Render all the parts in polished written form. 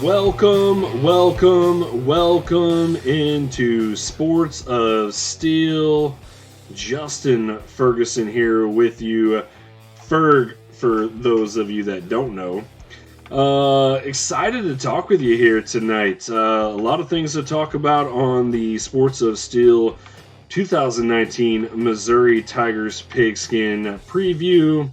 Welcome into Sports of Steel. Justin Ferguson here with you. Ferg, for those of you that don't know. Excited to talk with you here tonight. A lot of things to talk about on the Sports of Steel 2019 Missouri Tigers pigskin preview.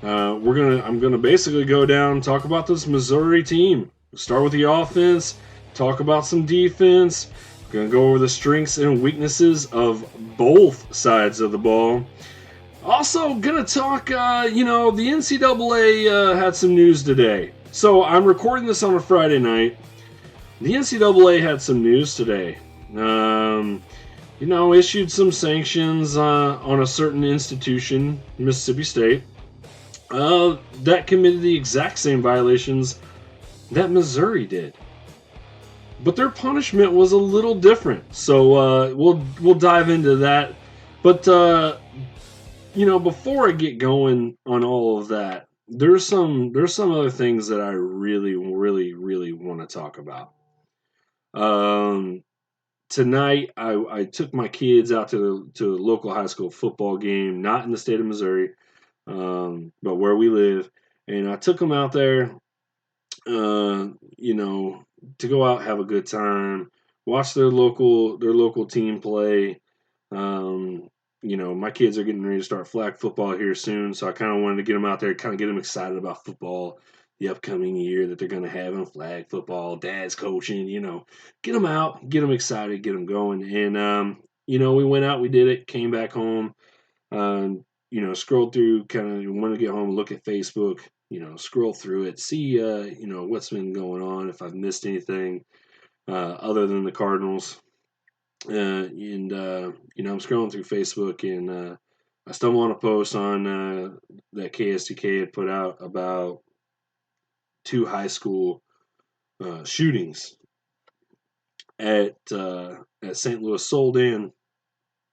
I'm gonna basically go down and talk about this Missouri team. Start with the offense, talk about some defense. We're gonna go over the strengths and weaknesses of both sides of the ball. Also, gonna talk. The NCAA had some news today. So I'm recording this on a Friday night. The NCAA had some news today. Issued some sanctions on a certain institution, Mississippi State. That committed the exact same violations that Missouri did, but their punishment was a little different. So we'll dive into that. But before I get going on all of that, there's some other things that I really want to talk about. Tonight, I took my kids out to a local high school football game, not in the state of Missouri. But where we live, and I took them out there, to go out, have a good time, watch their local team play. My kids are getting ready to start flag football here soon, so I kind of wanted to get them out there, kind of get them excited about football, the upcoming year that they're going to have in flag football. Dad's coaching, get them out, get them excited, get them going, and we went out, we did it, came back home. Scroll through, kind of want to get home, look at Facebook, scroll through it, see, what's been going on, if I've missed anything other than the Cardinals. I'm scrolling through Facebook, and I stumble on a post on that KSTK had put out about two high school shootings at St. Louis Soldan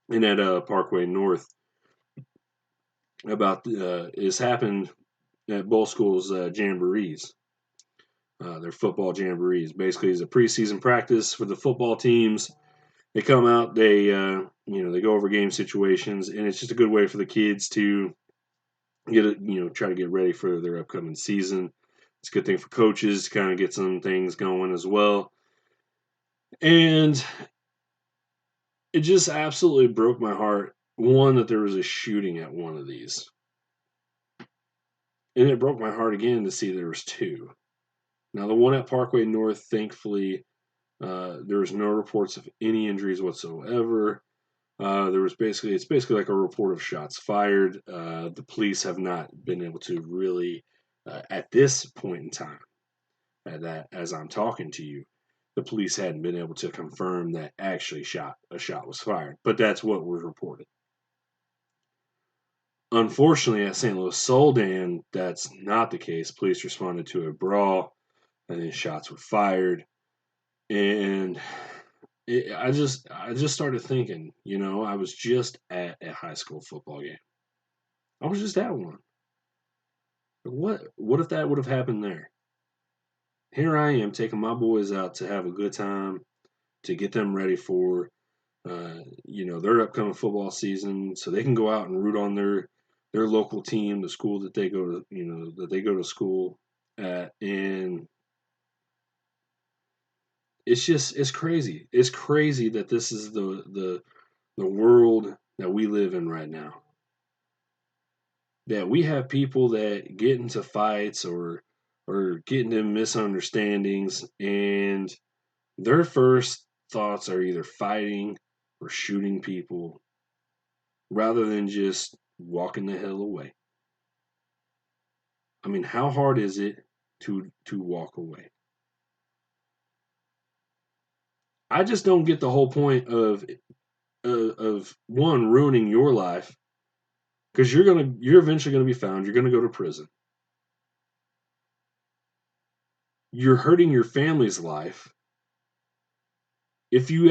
and at Parkway North. About it's happened at both schools' jamborees, their football jamborees. Basically, it's a preseason practice for the football teams. They come out, they go over game situations, and it's just a good way for the kids to try to get ready for their upcoming season. It's a good thing for coaches to kind of get some things going as well. And it just absolutely broke my heart. One, that there was a shooting at one of these. And it broke my heart again to see there was two. Now, the one at Parkway North, thankfully, there was no reports of any injuries whatsoever. It's basically like a report of shots fired. The police have not been able to really, at this point in time, as I'm talking to you, the police hadn't been able to confirm that actually a shot was fired. But that's what was reported. Unfortunately, at St. Louis Soldan, that's not the case. Police responded to a brawl, and then shots were fired. And I just started thinking, I was just at a high school football game. I was just at one. What if that would have happened there? Here I am taking my boys out to have a good time, to get them ready for, their upcoming football season, so they can go out and root on their local team, the school that they go to school at, and it's crazy. It's crazy that this is the world that we live in right now. That we have people that get into fights or get into misunderstandings, and their first thoughts are either fighting or shooting people rather than just walking the hell away. I mean, how hard is it to walk away? I just don't get the whole point of one, ruining your life, because you're eventually gonna be found. You're gonna go to prison. You're hurting your family's life. If you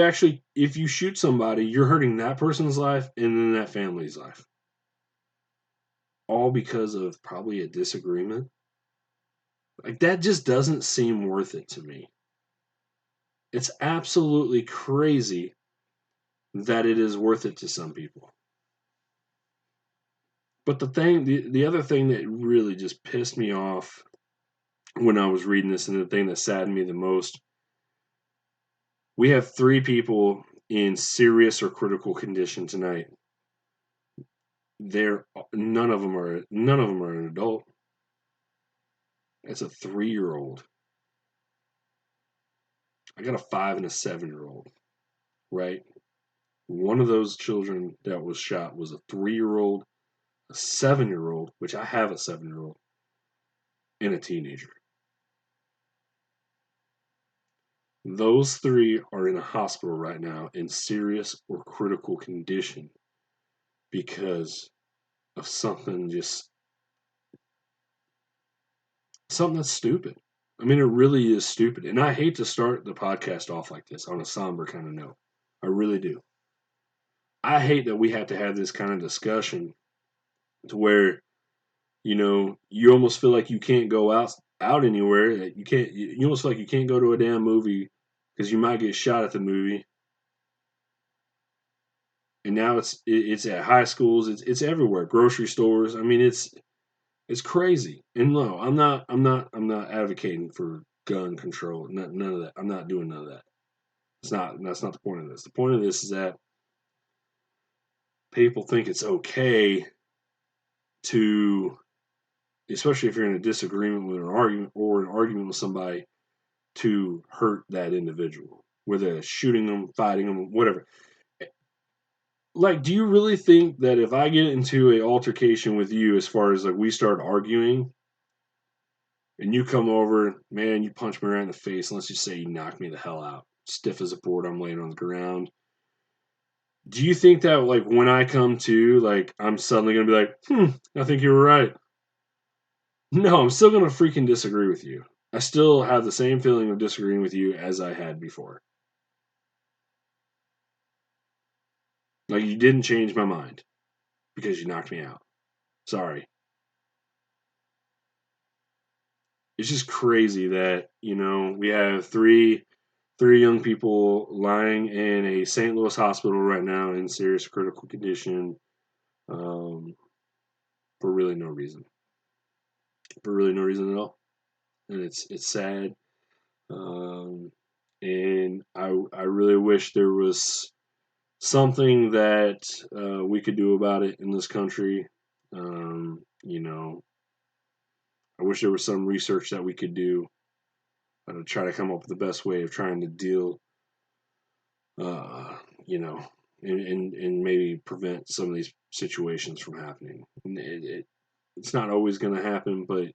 shoot somebody, you're hurting that person's life and then that family's life. All because of probably a disagreement. Like, that just doesn't seem worth it to me. It's absolutely crazy that it is worth it to some people. But the other thing that really just pissed me off when I was reading this, and the thing that saddened me the most, we have 3 people in serious or critical condition tonight. None of them are an adult. It's a 3-year-old. I got a 5 and a 7-year-old, right? One of those children that was shot was a 3-year-old, a 7-year-old, which I have a 7-year-old, and a teenager. Those 3 are in a hospital right now in serious or critical condition because of something that's stupid. I mean, it really is stupid. And I hate to start the podcast off like this on a somber kind of note. I really do. I hate that we have to have this kind of discussion to where, you almost feel like you can't go out anywhere. That you almost feel like you can't go to a damn movie because you might get shot at the movie. And now it's at high schools, it's everywhere, grocery stores. I mean, it's crazy. And no, I'm not advocating for gun control. None of that. I'm not doing none of that. That's not the point of this. The point of this is that people think it's okay to, especially if you're in a disagreement with an argument with somebody, to hurt that individual, whether it's shooting them, fighting them, whatever. Like, do you really think that if I get into an altercation with you, as far as like we start arguing, and you come over, man, you punch me right in the face, and let's just say you knock me the hell out, stiff as a board, I'm laying on the ground. Do you think that, like, when I come to, like, I'm suddenly going to be like, I think you were right? No, I'm still going to freaking disagree with you. I still have the same feeling of disagreeing with you as I had before. Like, you didn't change my mind because you knocked me out. Sorry. It's just crazy that, we have three young people lying in a St. Louis hospital right now in serious critical condition, for really no reason. For really no reason at all. And it's sad. And I really wish there was something that we could do about it in this country. I wish there was some research that we could do to try to come up with the best way of trying to deal, uh, you know, and maybe prevent some of these situations from happening. It's not always going to happen, but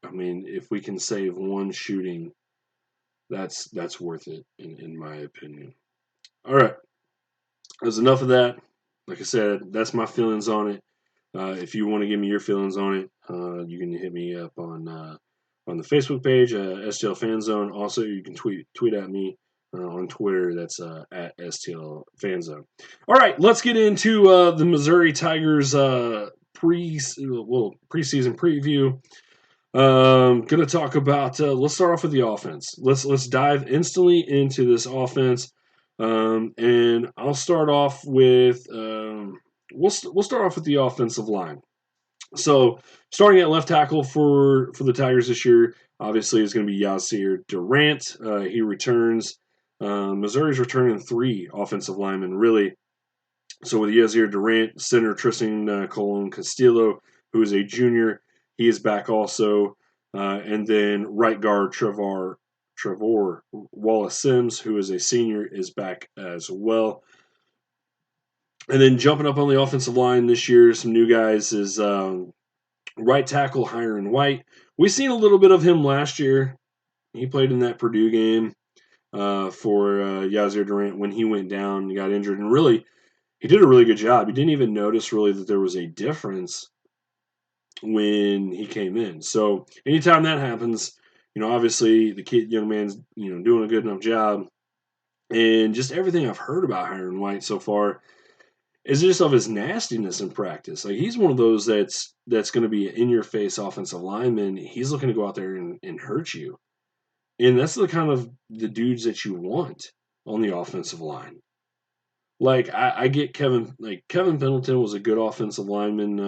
I mean, if we can save one shooting, that's worth it, in my opinion. All right, there's enough of that. Like I said, that's my feelings on it. If you want to give me your feelings on it, you can hit me up on the Facebook page, STL Fan Zone. Also, you can tweet at me on Twitter. That's at STL Fan Zone. All right, let's get into the Missouri Tigers preseason preview. Gonna talk about. Let's start off with the offense. Let's dive instantly into this offense, and I'll start off with. We'll start off with the offensive line. So starting at left tackle for the Tigers this year, obviously is going to be Yasir Durant. He returns. Missouri's returning 3 offensive linemen, really. So with Yasir Durant, center Tristan Colon Castillo, who is a junior, he is back also. And then right guard Trevor Wallace Sims, who is a senior, is back as well. And then jumping up on the offensive line this year, some new guys is right tackle Hiron White. We've seen a little bit of him last year. He played in that Purdue game for Yasir Durant when he went down and got injured. And really, he did a really good job. He didn't even notice really that there was a difference when he came in. So anytime that happens, obviously the young man's, doing a good enough job. And just everything I've heard about Hiron White so far, is just of his nastiness in practice. Like he's one of those that's going to be in your face offensive lineman. He's looking to go out there and hurt you, and that's the kind of the dudes that you want on the offensive line. Like I get Kevin Pendleton was a good offensive lineman,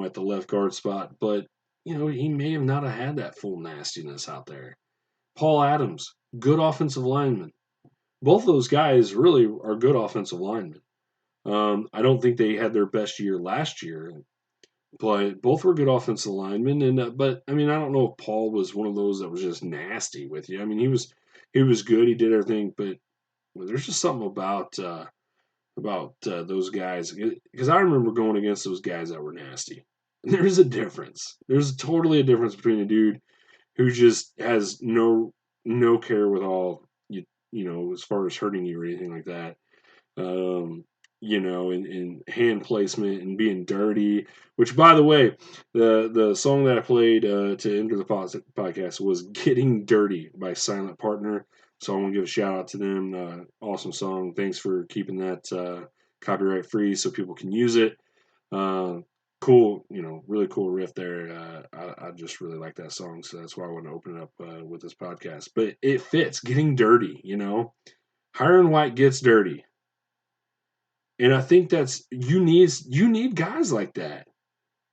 at the left guard spot, but he may have not have had that full nastiness out there. Paul Adams, good offensive lineman. Both of those guys really are good offensive linemen. I don't think they had their best year last year, but both were good offensive linemen. And but I mean, I don't know if Paul was one of those that was just nasty with you. I mean, he was good. He did everything, but there's just something about those guys because I remember going against those guys that were nasty. There's a difference. There's totally a difference between a dude who just has no care with all as far as hurting you or anything like that. In hand placement and being dirty. Which, by the way, the song that I played to enter the podcast was "Getting Dirty" by Silent Partner. So I want to give a shout out to them. Awesome song. Thanks for keeping that copyright free so people can use it. Cool, really cool riff there. I just really like that song, so that's why I want to open it up with this podcast. But it fits. Getting dirty, Hiram White gets dirty. And I think that's you need guys like that.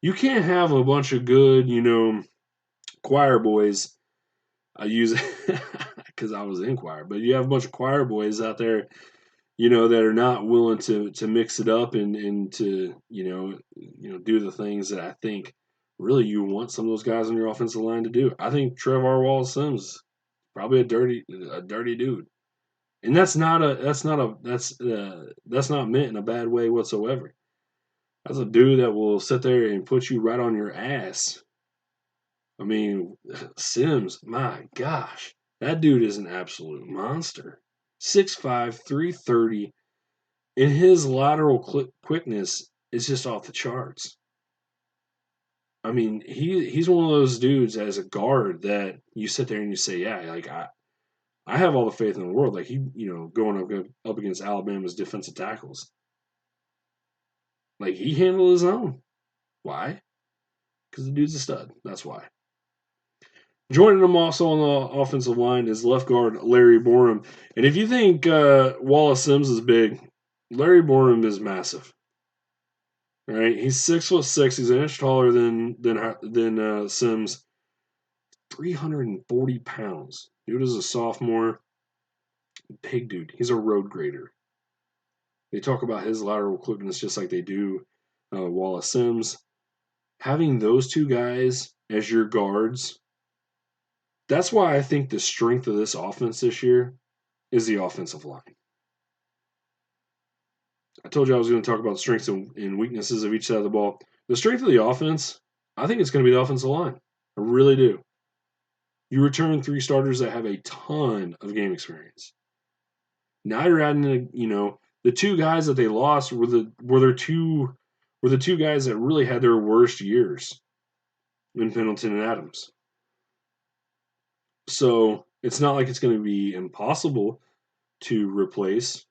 You can't have a bunch of good, choir boys. I use it because I was in choir, but you have a bunch of choir boys out there, that are not willing to mix it up and to do the things that I think really you want some of those guys on your offensive line to do. I think Trevor Wallace-Sims probably a dirty dude. And that's not meant in a bad way whatsoever. That's a dude that will sit there and put you right on your ass. I mean, Sims, my gosh, that dude is an absolute monster. 6'5", 330, and his lateral quickness is just off the charts. I mean, he's one of those dudes as a guard that you sit there and you say, yeah, like I have all the faith in the world. Like he, going up against Alabama's defensive tackles. Like he handled his own. Why? Because the dude's a stud. That's why. Joining him also on the offensive line is left guard Larry Borum. And if you think Wallace Sims is big, Larry Borum is massive. All right, he's 6'6". He's an inch taller than Sims. 340 pounds. Dude is a sophomore. Big dude. He's a road grader. They talk about his lateral quickness just like they do Wallace Sims. Having those two guys as your guards, that's why I think the strength of this offense this year is the offensive line. I told you I was going to talk about strengths and weaknesses of each side of the ball. The strength of the offense, I think it's going to be the offensive line. I really do. You return 3 starters that have a ton of game experience. Now you're adding, the 2 guys that they lost were the two guys that really had their worst years in Pendleton and Adams. So it's not like it's going to be impossible to replace.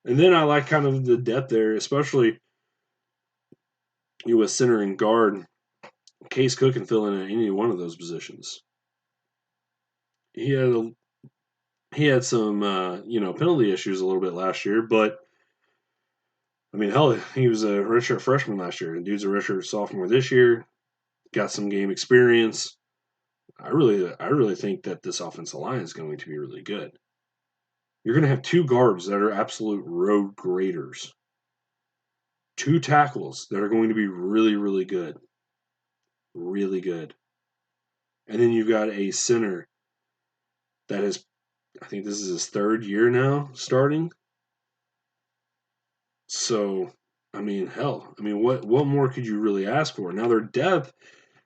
And then I like kind of the depth there, especially with center and guard. Case Cook can fill in at any one of those positions. He had some penalty issues a little bit last year, but I mean, hell, he was a redshirt freshman last year, and dude's a redshirt sophomore this year. Got some game experience. I really think that this offensive line is going to be really good. You're going to have 2 guards that are absolute road graders. 2 tackles that are going to be really, really good. Really good. And then you've got a center that is, I think this is his 3rd year now starting. So, I mean, hell, what more could you really ask for? Now their depth,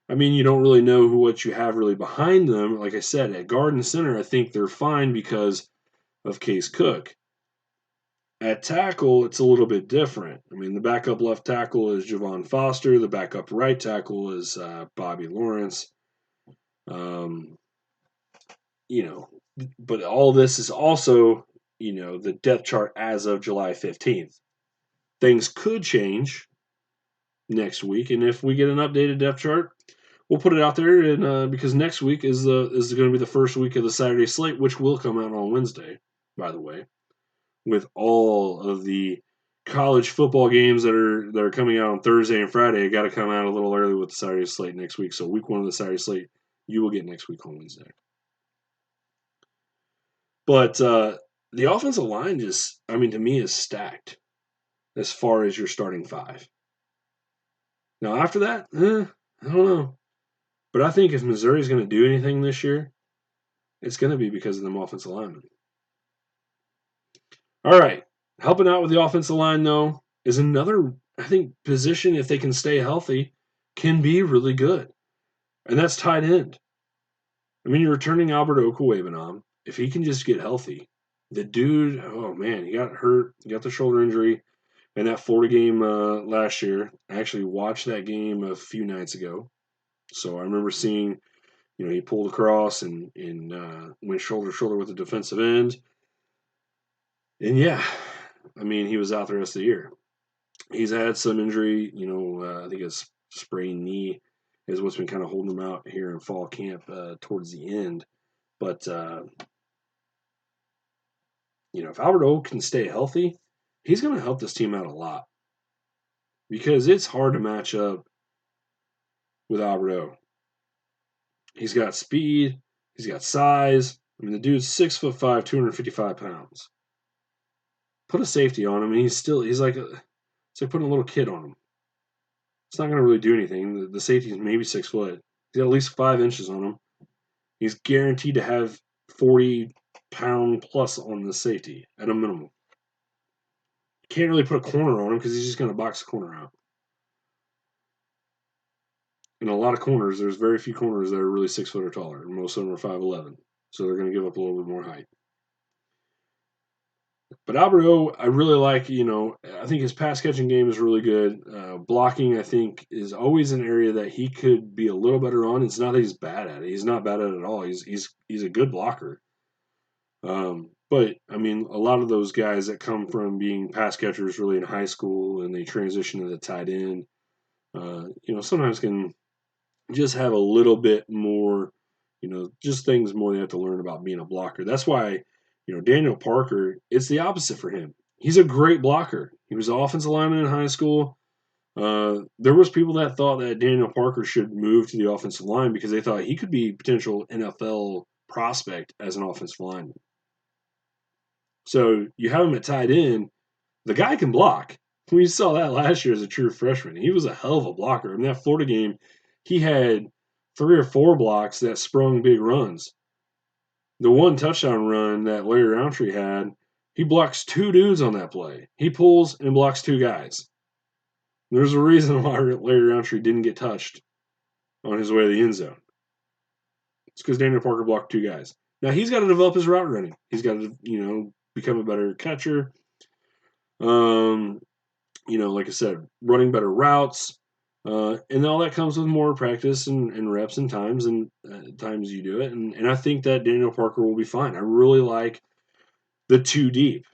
you don't really know what you have really behind them. Like I said, at guard and center, I think they're fine because of Case Cook. At tackle, it's a little bit different. The backup left tackle is Javon Foster. The backup right tackle is Bobby Lawrence. But all this is also, the depth chart as of July 15th. things could change next week, and if we get an updated depth chart, we'll put it out there. And because next week is going to be the first week of the Saturday slate, which will come out on Wednesday, by the way, with all of the college football games that are coming out on Thursday and Friday. Got to come out a little early with the Saturday slate next week. So week 1 of the Saturday slate you will get next week on Wednesday. But the offensive line to me, is stacked as far as your starting 5. Now, after that, I don't know. But I think if Missouri's going to do anything this year, it's going to be because of them offensive linemen. All right. Helping out with the offensive line, though, is another, I think, position, if they can stay healthy, can be really good. And that's tight end. I mean, you're returning Albert Okwuegbunam. If he can just get healthy, the dude, oh man, he got hurt, he got the shoulder injury in that Florida game last year. I actually watched that game a few nights ago. So I remember seeing, he pulled across and went shoulder to shoulder with the defensive end. And yeah, I mean, he was out the rest of the year. He's had some injury, I think his sprained knee is what's been kind of holding him out here in fall camp towards the end. But, if Albert O can stay healthy, he's going to help this team out a lot. Because it's hard to match up with Albert O. He's got speed. He's got size. I mean, the dude's 6'5", 255 pounds. Put a safety on him, and it's like putting a little kid on him. It's not going to really do anything. The safety's maybe 6 foot. He's got at least 5 inches on him. He's guaranteed to have 40-pound plus on the safety at a minimum. You can't really put a corner on him because he's just going to box the corner out. In a lot of corners, there's very few corners that are really 6 foot or taller. Most of them are 5'11", so they're going to give up a little bit more height. But Albert O, I really like. I think his pass catching game is really good. Blocking, I think, is always an area that he could be a little better on. It's not that he's bad at it. He's not bad at it at all. He's a good blocker. But I mean, a lot of those guys that come from being pass catchers really in high school and they transition to the tight end, sometimes can just have a little bit more, just things more they have to learn about being a blocker. That's why, Daniel Parker, it's the opposite for him. He's a great blocker. He was an offensive lineman in high school. There was people that thought that Daniel Parker should move to the offensive line because they thought he could be a potential NFL prospect as an offensive lineman. So you have him at tight end. The guy can block. We saw that last year as a true freshman. He was a hell of a blocker. In that Florida game, he had 3 or 4 blocks that sprung big runs. The one touchdown run that Larry Roundtree had, he blocks 2 dudes on that play. He pulls and blocks 2 guys. There's a reason why Larry Roundtree didn't get touched on his way to the end zone. It's because Daniel Parker blocked 2 guys. Now, he's got to develop his route running. He's got to, become a better catcher. Like I said, running better routes. And all that comes with more practice and reps and times you do it. And I think that Daniel Parker will be fine. I really like the 2 deep.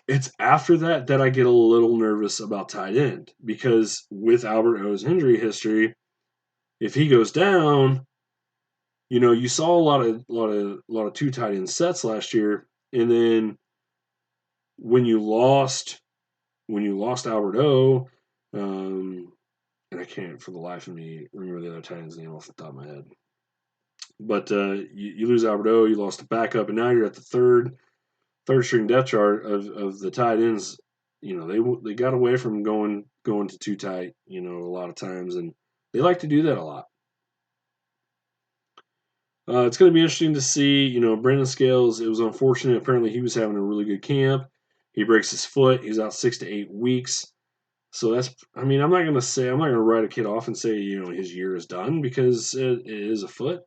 It's after that I get a little nervous about tight end because with Albert O's injury history, if he goes down, you saw a lot of 2 tight end sets last year, and then when you lost Albert O, and I can't for the life of me remember the other tight end's name off the top of my head. But you lose Albert O, you lost the backup, and now you're at the third string depth chart of the tight ends. They got away from going to 2 tight, a lot of times, and they like to do that a lot. It's going to be interesting to see, Brandon Scales. It was unfortunate. Apparently, he was having a really good camp. He breaks his foot. He's out 6 to 8 weeks. So I'm not going to write a kid off and say, his year is done because it is a foot.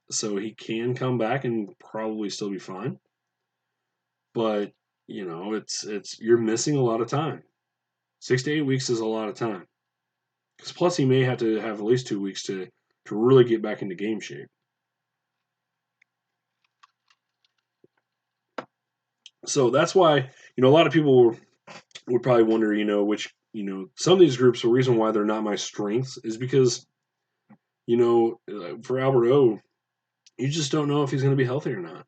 So he can come back and probably still be fine. But, you're missing a lot of time. 6 to 8 weeks is a lot of time. Because plus he may have to have at least 2 weeks to really get back into game shape. So that's why, a lot of people would probably wonder, which, some of these groups, the reason why they're not my strengths is because, for Albert O, you just don't know if he's going to be healthy or not.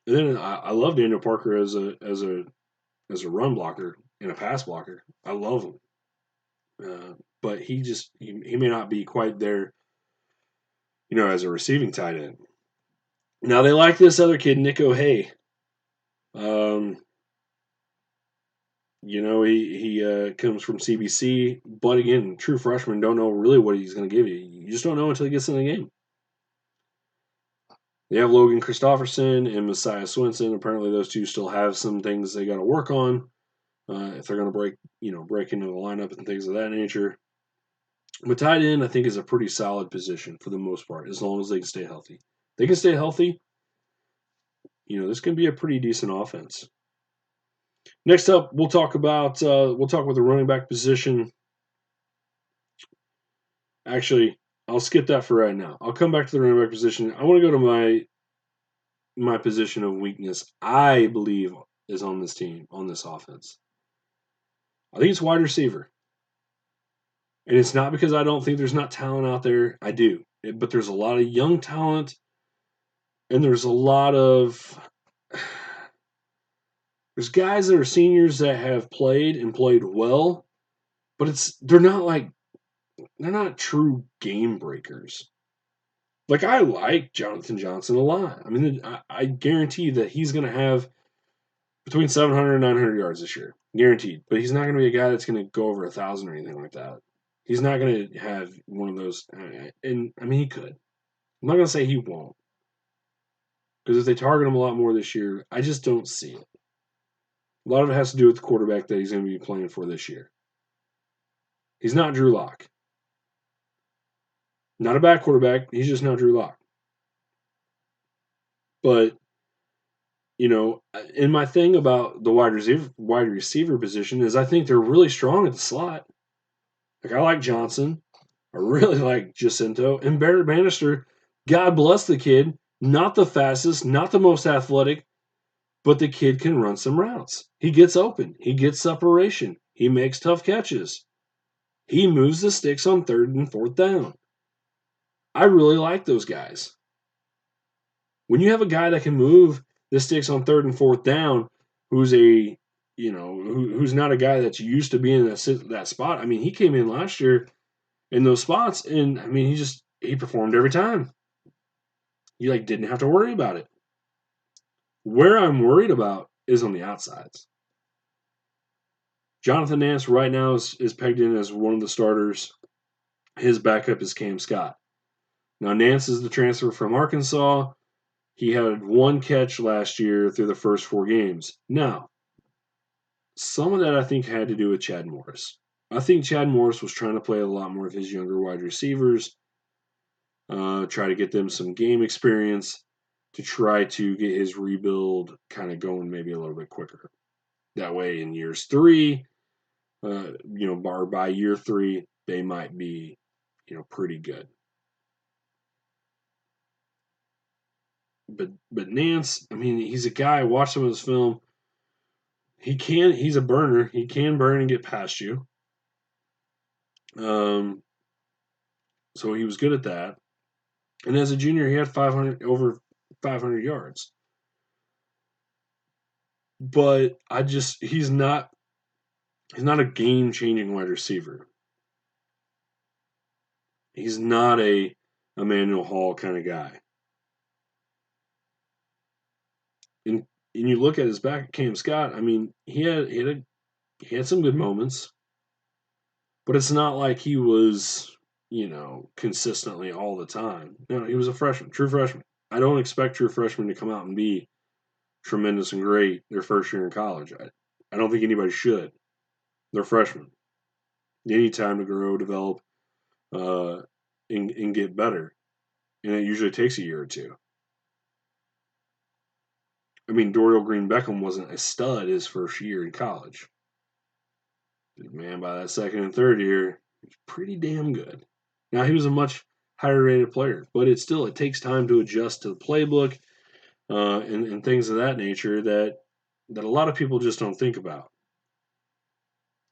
And then I love Daniel Parker as a run blocker and a pass blocker. I love him, but he may not be quite there, as a receiving tight end. Now they like this other kid, Nico Hay. Um, he comes from CBC, but again, true freshman, don't know really what he's going to give you. You just don't know until he gets in the game. They have Logan Christopherson and Messiah Swinson. Apparently, those two still have some things they got to work on if they're going to break into the lineup and things of that nature. But tight end, I think, is a pretty solid position for the most part, as long as they can stay healthy. They can stay healthy. This can be a pretty decent offense. Next up, we'll talk about the running back position. Actually, I'll skip that for right now. I'll come back to the running back position. I want to go to my position of weakness. I believe is on this team, on this offense. I think it's wide receiver. And it's not because I don't think there's not talent out there. I do. But there's a lot of young talent, and there's a lot of there's guys that are seniors that have played and played well, but they're not true game breakers. Like, I like Jonathan Johnson a lot. I mean, I guarantee that he's going to have between 700 and 900 yards this year. Guaranteed. But he's not going to be a guy that's going to go over 1,000 or anything like that. He's not going to have one of those. And, I mean, he could. I'm not going to say he won't. Because if they target him a lot more this year, I just don't see it. A lot of it has to do with the quarterback that he's going to be playing for this year. He's not Drew Lock. Not a bad quarterback. He's just not Drew Lock. But, and my thing about the wide receiver position is I think they're really strong at the slot. Like, I like Johnson. I really like Jacinto. And Barrett Bannister, God bless the kid. Not the fastest, not the most athletic, but the kid can run some routes. He gets open. He gets separation. He makes tough catches. He moves the sticks on 3rd and 4th down. I really like those guys. When you have a guy that can move the sticks on 3rd and 4th down, who's who's not a guy that's used to being in that spot. I mean, he came in last year in those spots, and I mean, he performed every time. You didn't have to worry about it. Where I'm worried about is on the outsides. Jonathan Nance right now is pegged in as one of the starters. His backup is Cam Scott. Now, Nance is the transfer from Arkansas. He had 1 catch last year through the first 4 games. Now, some of that I think had to do with Chad Morris. I think Chad Morris was trying to play a lot more of his younger wide receivers, try to get them some game experience to try to get his rebuild kind of going maybe a little bit quicker. That way, in years 3, by year 3, they might be, pretty good. But Nance, I mean, he's a guy. I watched some of his film. He's a burner. He can burn and get past you. So he was good at that. And as a junior, he had over 500 yards. But he's not a game-changing wide receiver. He's not a Emmanuel Hall kind of guy. And you look at his back, Cam Scott. I mean, he had some good moments, but it's not like he was, consistently all the time. No, he was a freshman, true freshman. I don't expect true freshmen to come out and be tremendous and great their first year in college. I don't think anybody should. They're freshmen. They need time to grow, develop, and get better. And it usually takes a year or 2. I mean, Dorial Green Beckham wasn't a stud his first year in college. Man, by that 2nd and 3rd year, he was pretty damn good. Now, he was a much higher rated player, but it takes time to adjust to the playbook and things of that nature that, that a lot of people just don't think about.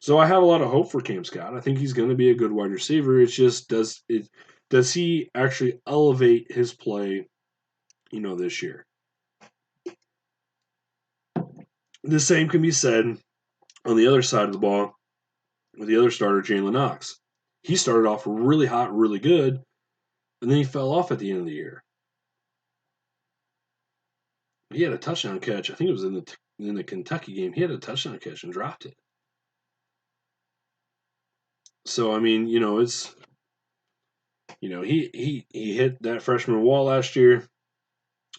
So I have a lot of hope for Cam Scott. I think he's going to be a good wide receiver. It's just does he actually elevate his play, this year? The same can be said on the other side of the ball with the other starter, Jalen Knox. He started off really hot, really good, and then he fell off at the end of the year. He had a touchdown catch. I think it was in the Kentucky game. He had a touchdown catch and dropped it. So I mean, it's he hit that freshman wall last year.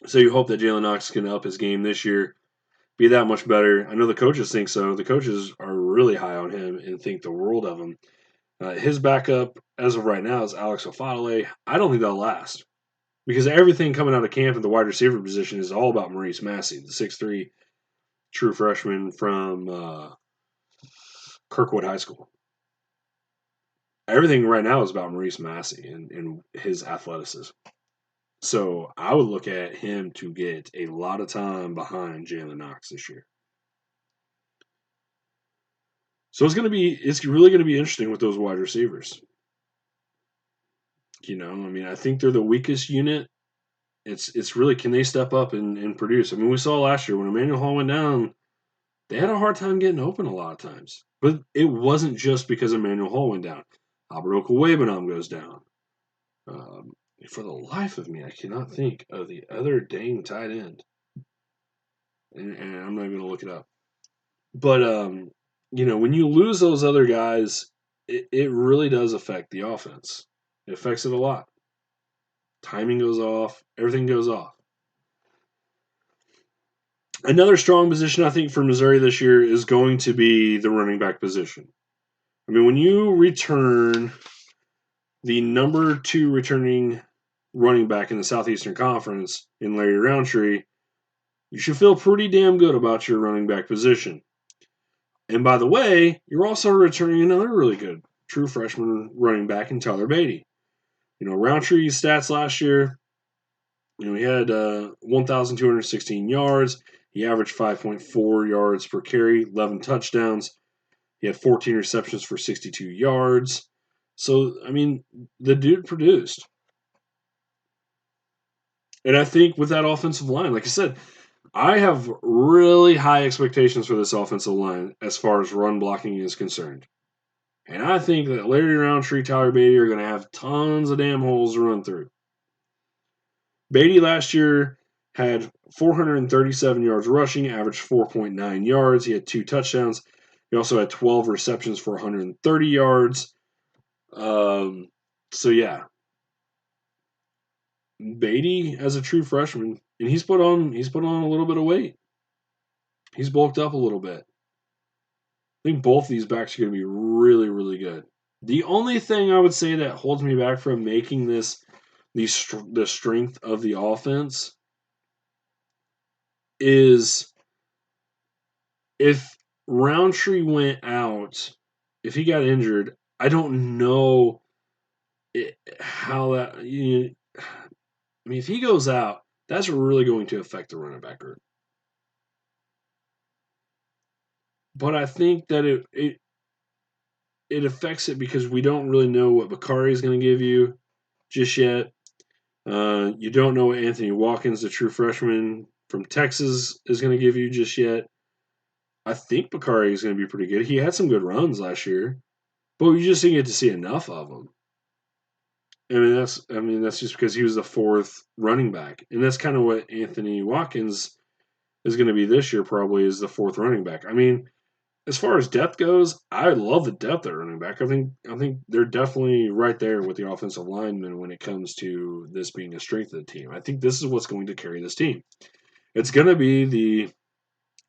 So you hope that Jalen Knox can up his game this year, be that much better. I know the coaches think so. The coaches are really high on him and think the world of him. His backup, as of right now, is Alex Ofadale. I don't think that'll last because everything coming out of camp at the wide receiver position is all about Maurice Massey, the 6'3" true freshman from Kirkwood High School. Everything right now is about Maurice Massey and his athleticism. So I would look at him to get a lot of time behind Jalen Knox this year. So it's really gonna be interesting with those wide receivers. I think they're the weakest unit. It's really, can they step up and produce? I mean, we saw last year when Emmanuel Hall went down, they had a hard time getting open a lot of times. But it wasn't just because Emmanuel Hall went down. Albert Okwuegbunam goes down. For the life of me, I cannot think of the other dang tight end. And I'm not even going to look it up. But, when you lose those other guys, it really does affect the offense. It affects it a lot. Timing goes off. Everything goes off. Another strong position, I think, for Missouri this year is going to be the running back position. I mean, when you return the number 2 returning running back in the Southeastern Conference in Larry Roundtree, you should feel pretty damn good about your running back position. And by the way, you're also returning another really good true freshman running back in Tyler Beatty. Roundtree's stats last year, he had 1,216 yards. He averaged 5.4 yards per carry, 11 touchdowns. He had 14 receptions for 62 yards. So, I mean, the dude produced. And I think with that offensive line, like I said, I have really high expectations for this offensive line as far as run blocking is concerned. And I think that Larry Roundtree, Tyler Beatty are going to have tons of damn holes to run through. Beatty last year had 437 yards rushing, averaged 4.9 yards. He had 2 touchdowns. He also had 12 receptions for 130 yards. So yeah, Beatty as a true freshman, and he's put on a little bit of weight. He's bulked up a little bit. I think both of these backs are going to be really, really good. The only thing I would say that holds me back from making this the strength of the offense is if Roundtree went out, if he got injured, I don't know how that. I mean, if he goes out, that's really going to affect the running back group. But I think that it affects it because we don't really know what Bakari is going to give you just yet. You don't know what Anthony Watkins, the true freshman from Texas, is going to give you just yet. I think Bakari is going to be pretty good. He had some good runs last year, but we just didn't get to see enough of him. That's just because he was the 4th running back, and that's kind of what Anthony Watkins is going to be this year. Probably is the 4th running back. I mean, as far as depth goes, I love the depth at running back. I think they're definitely right there with the offensive linemen when it comes to this being a strength of the team. I think this is what's going to carry this team. It's going to be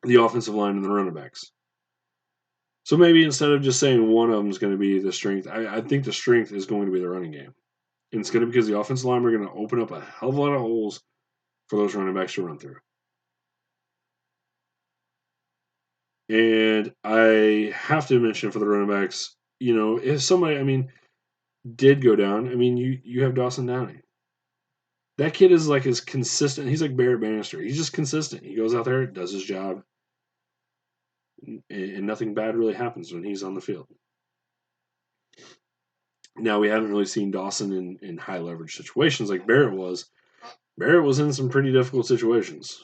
the offensive line and the running backs. So maybe instead of just saying one of them is going to be the strength, I think the strength is going to be the running game. And it's going to be because the offensive line are going to open up a hell of a lot of holes for those running backs to run through. And I have to mention for the running backs, if somebody, did go down, you have Dawson Downey. That kid is like as consistent. He's like Barrett Bannister. He's just consistent. He goes out there, does his job, and nothing bad really happens when he's on the field. Now, we haven't really seen Dawson in high leverage situations like Barrett was. Barrett was in some pretty difficult situations,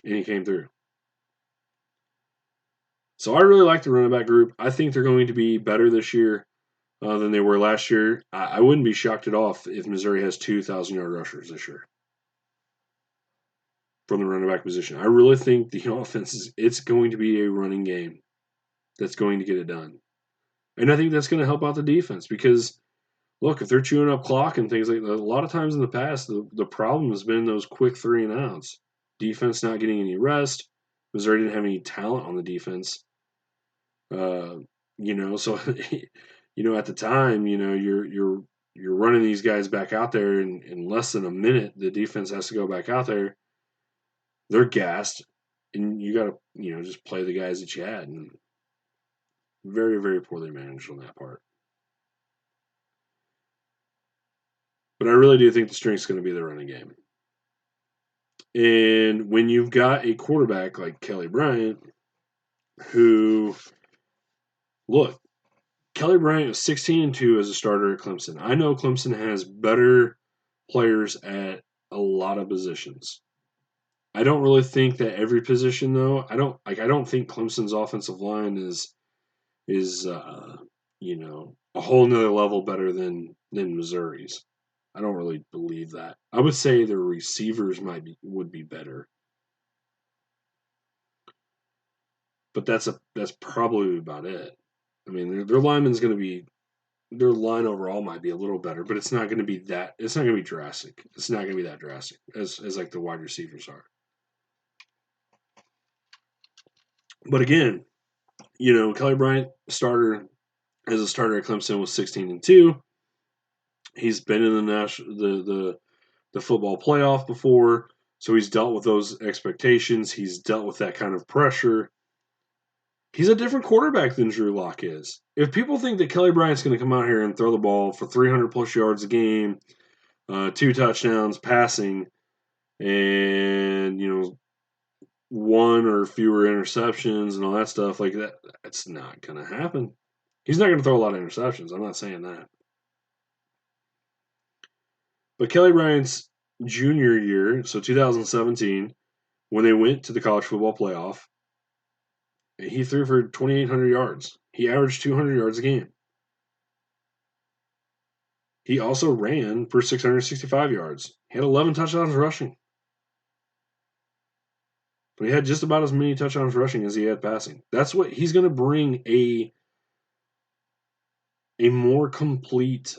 and he came through. So I really like the running back group. I think they're going to be better this year than they were last year. I wouldn't be shocked at all if Missouri has 2,000-yard rushers this year from the running back position. I really think the offense it's going to be a running game that's going to get it done. And I think that's going to help out the defense because, look, if they're chewing up clock and things like that, a lot of times in the past, the problem has been those quick 3-and-outs. Defense not getting any rest. Missouri didn't have any talent on the defense. So at the time, you're running these guys back out there in less than a minute. The defense has to go back out there. They're gassed, and you got to just play the guys that you had. And very, very poorly managed on that part. But I really do think the strength's going to be the running game. And when you've got a quarterback like Kelly Bryant, who, look, Kelly Bryant was 16-2 as a starter at Clemson. I know Clemson has better players at a lot of positions. I don't really think that every position, though. I don't think Clemson's offensive line is a whole nother level better than Missouri's. I don't really believe that. I would say their receivers would be better, but that's probably about it. I mean, their lineman's going to be their line overall might be a little better, but it's not going to be that. It's not going to be drastic. It's not going to be that drastic as like the wide receivers are. But again, Kelly Bryant as a starter at Clemson was 16-2. He's been in the football playoff before, so he's dealt with those expectations. He's dealt with that kind of pressure. He's a different quarterback than Drew Lock is. If people think that Kelly Bryant's going to come out here and throw the ball for 300 plus yards a game, 2 touchdowns passing, and 1 or fewer interceptions and all that stuff like that, that's not going to happen. He's not going to throw a lot of interceptions. I'm not saying that. But Kelly Bryant's junior year, so 2017, when they went to the college football playoff, he threw for 2,800 yards. He averaged 200 yards a game. He also ran for 665 yards. He had 11 touchdowns rushing. But he had just about as many touchdowns rushing as he had passing. That's what he's going to bring a more complete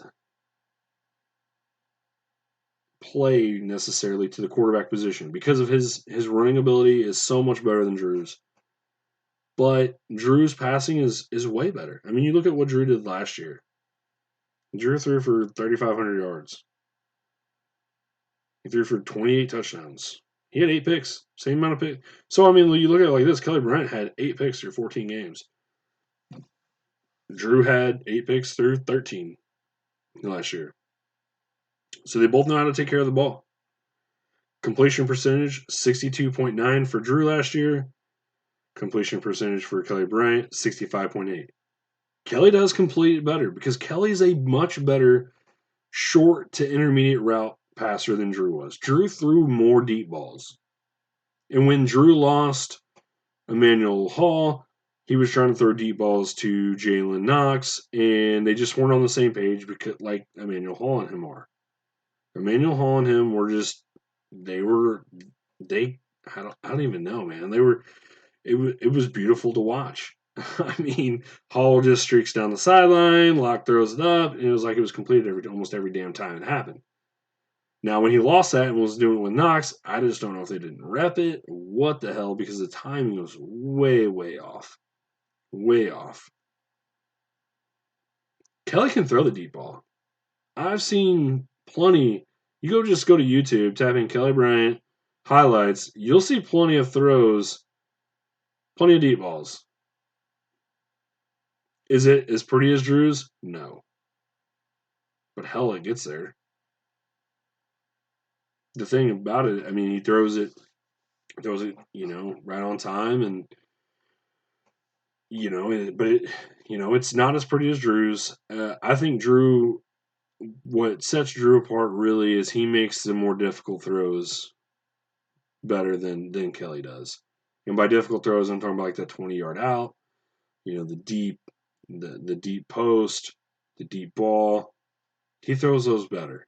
play necessarily to the quarterback position because of his running ability is so much better than Drew's. But Drew's passing is way better. I mean, you look at what Drew did last year. Drew threw for 3,500 yards. He threw for 28 touchdowns. He had 8 picks, same amount of picks. So, I mean, you look at it like this. Kelly Bryant had 8 picks through 14 games. Drew had 8 picks through 13 last year. So they both know how to take care of the ball. Completion percentage, 62.9 for Drew last year. Completion percentage for Kelly Bryant, 65.8. Kelly does complete better because Kelly's a much better short to intermediate route passer than Drew was. Drew threw more deep balls. And when Drew lost Emmanuel Hall, he was trying to throw deep balls to Jalen Knox, and they just weren't on the same page because, like Emmanuel Hall and him are. Emmanuel Hall and him were just I don't even know, man. It was beautiful to watch. I mean, Hall just streaks down the sideline, Locke throws it up, and it was like it was completed almost every damn time it happened. Now, when he lost that and was doing it with Knox, I just don't know if they didn't rep it or what the hell, because the timing was way, way off. Way off. Kelly can throw the deep ball. I've seen plenty. You just go to YouTube, type in Kelly Bryant highlights. You'll see plenty of throws, plenty of deep balls. Is it as pretty as Drew's? No. But hell, it gets there. The thing about it, I mean, he throws it, right on time, and it's not as pretty as Drew's. I think Drew, what sets Drew apart really is he makes the more difficult throws better than Kelly does. And by difficult throws, I'm talking about like that 20-yard out, the deep post, the deep ball. He throws those better.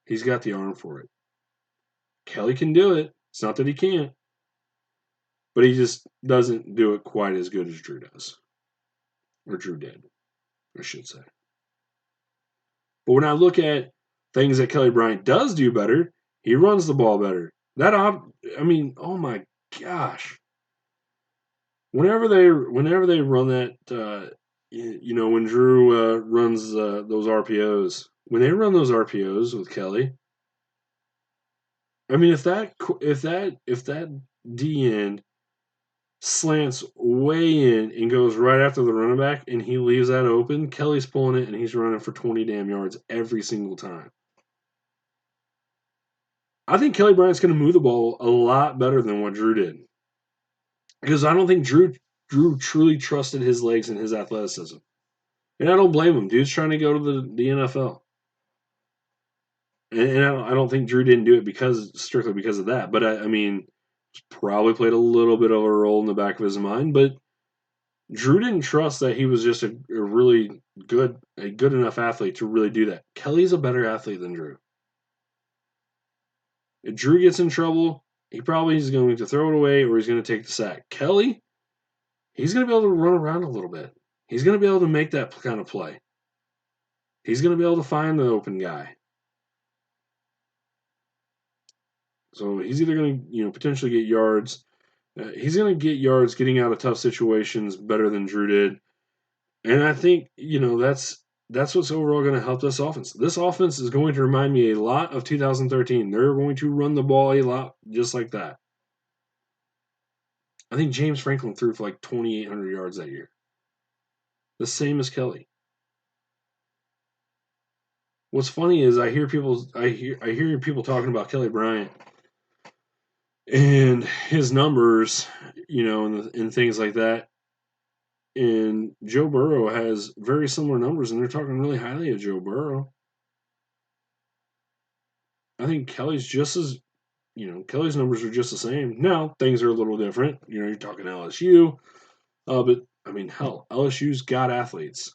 He's got the arm for it. Kelly can do it. It's not that he can't, but he just doesn't do it quite as good as Drew does. Or Drew did, I should say. But when I look at things that Kelly Bryant does do better, he runs the ball better. Oh my gosh. Whenever they run that, when Drew runs those RPOs, when they run those RPOs with Kelly, I mean, if that D end slants way in and goes right after the running back and he leaves that open, Kelly's pulling it and he's running for 20 damn yards every single time. I think Kelly Bryant's going to move the ball a lot better than what Drew did. Because I don't think Drew truly trusted his legs and his athleticism. And I don't blame him. Dude's trying to go to the NFL. And I don't think Drew didn't do it strictly because of that. But I mean, probably played a little bit of a role in the back of his mind. But Drew didn't trust that he was just a really good enough athlete to really do that. Kelly's a better athlete than Drew. If Drew gets in trouble, he probably is going to throw it away or he's going to take the sack. Kelly, he's going to be able to run around a little bit. He's going to be able to make that kind of play. He's going to be able to find the open guy. So he's either going to, potentially get yards. He's going to get yards getting out of tough situations better than Drew did. And I think, that's what's overall going to help this offense. This offense is going to remind me a lot of 2013. They're going to run the ball a lot just like that. I think James Franklin threw for like 2,800 yards that year. The same as Kelly. What's funny is I hear people talking about Kelly Bryant and his numbers, and things like that. And Joe Burrow has very similar numbers, and they're talking really highly of Joe Burrow. I think Kelly's Kelly's numbers are just the same. Now, things are a little different. You're talking LSU. But, I mean, hell, LSU's got athletes.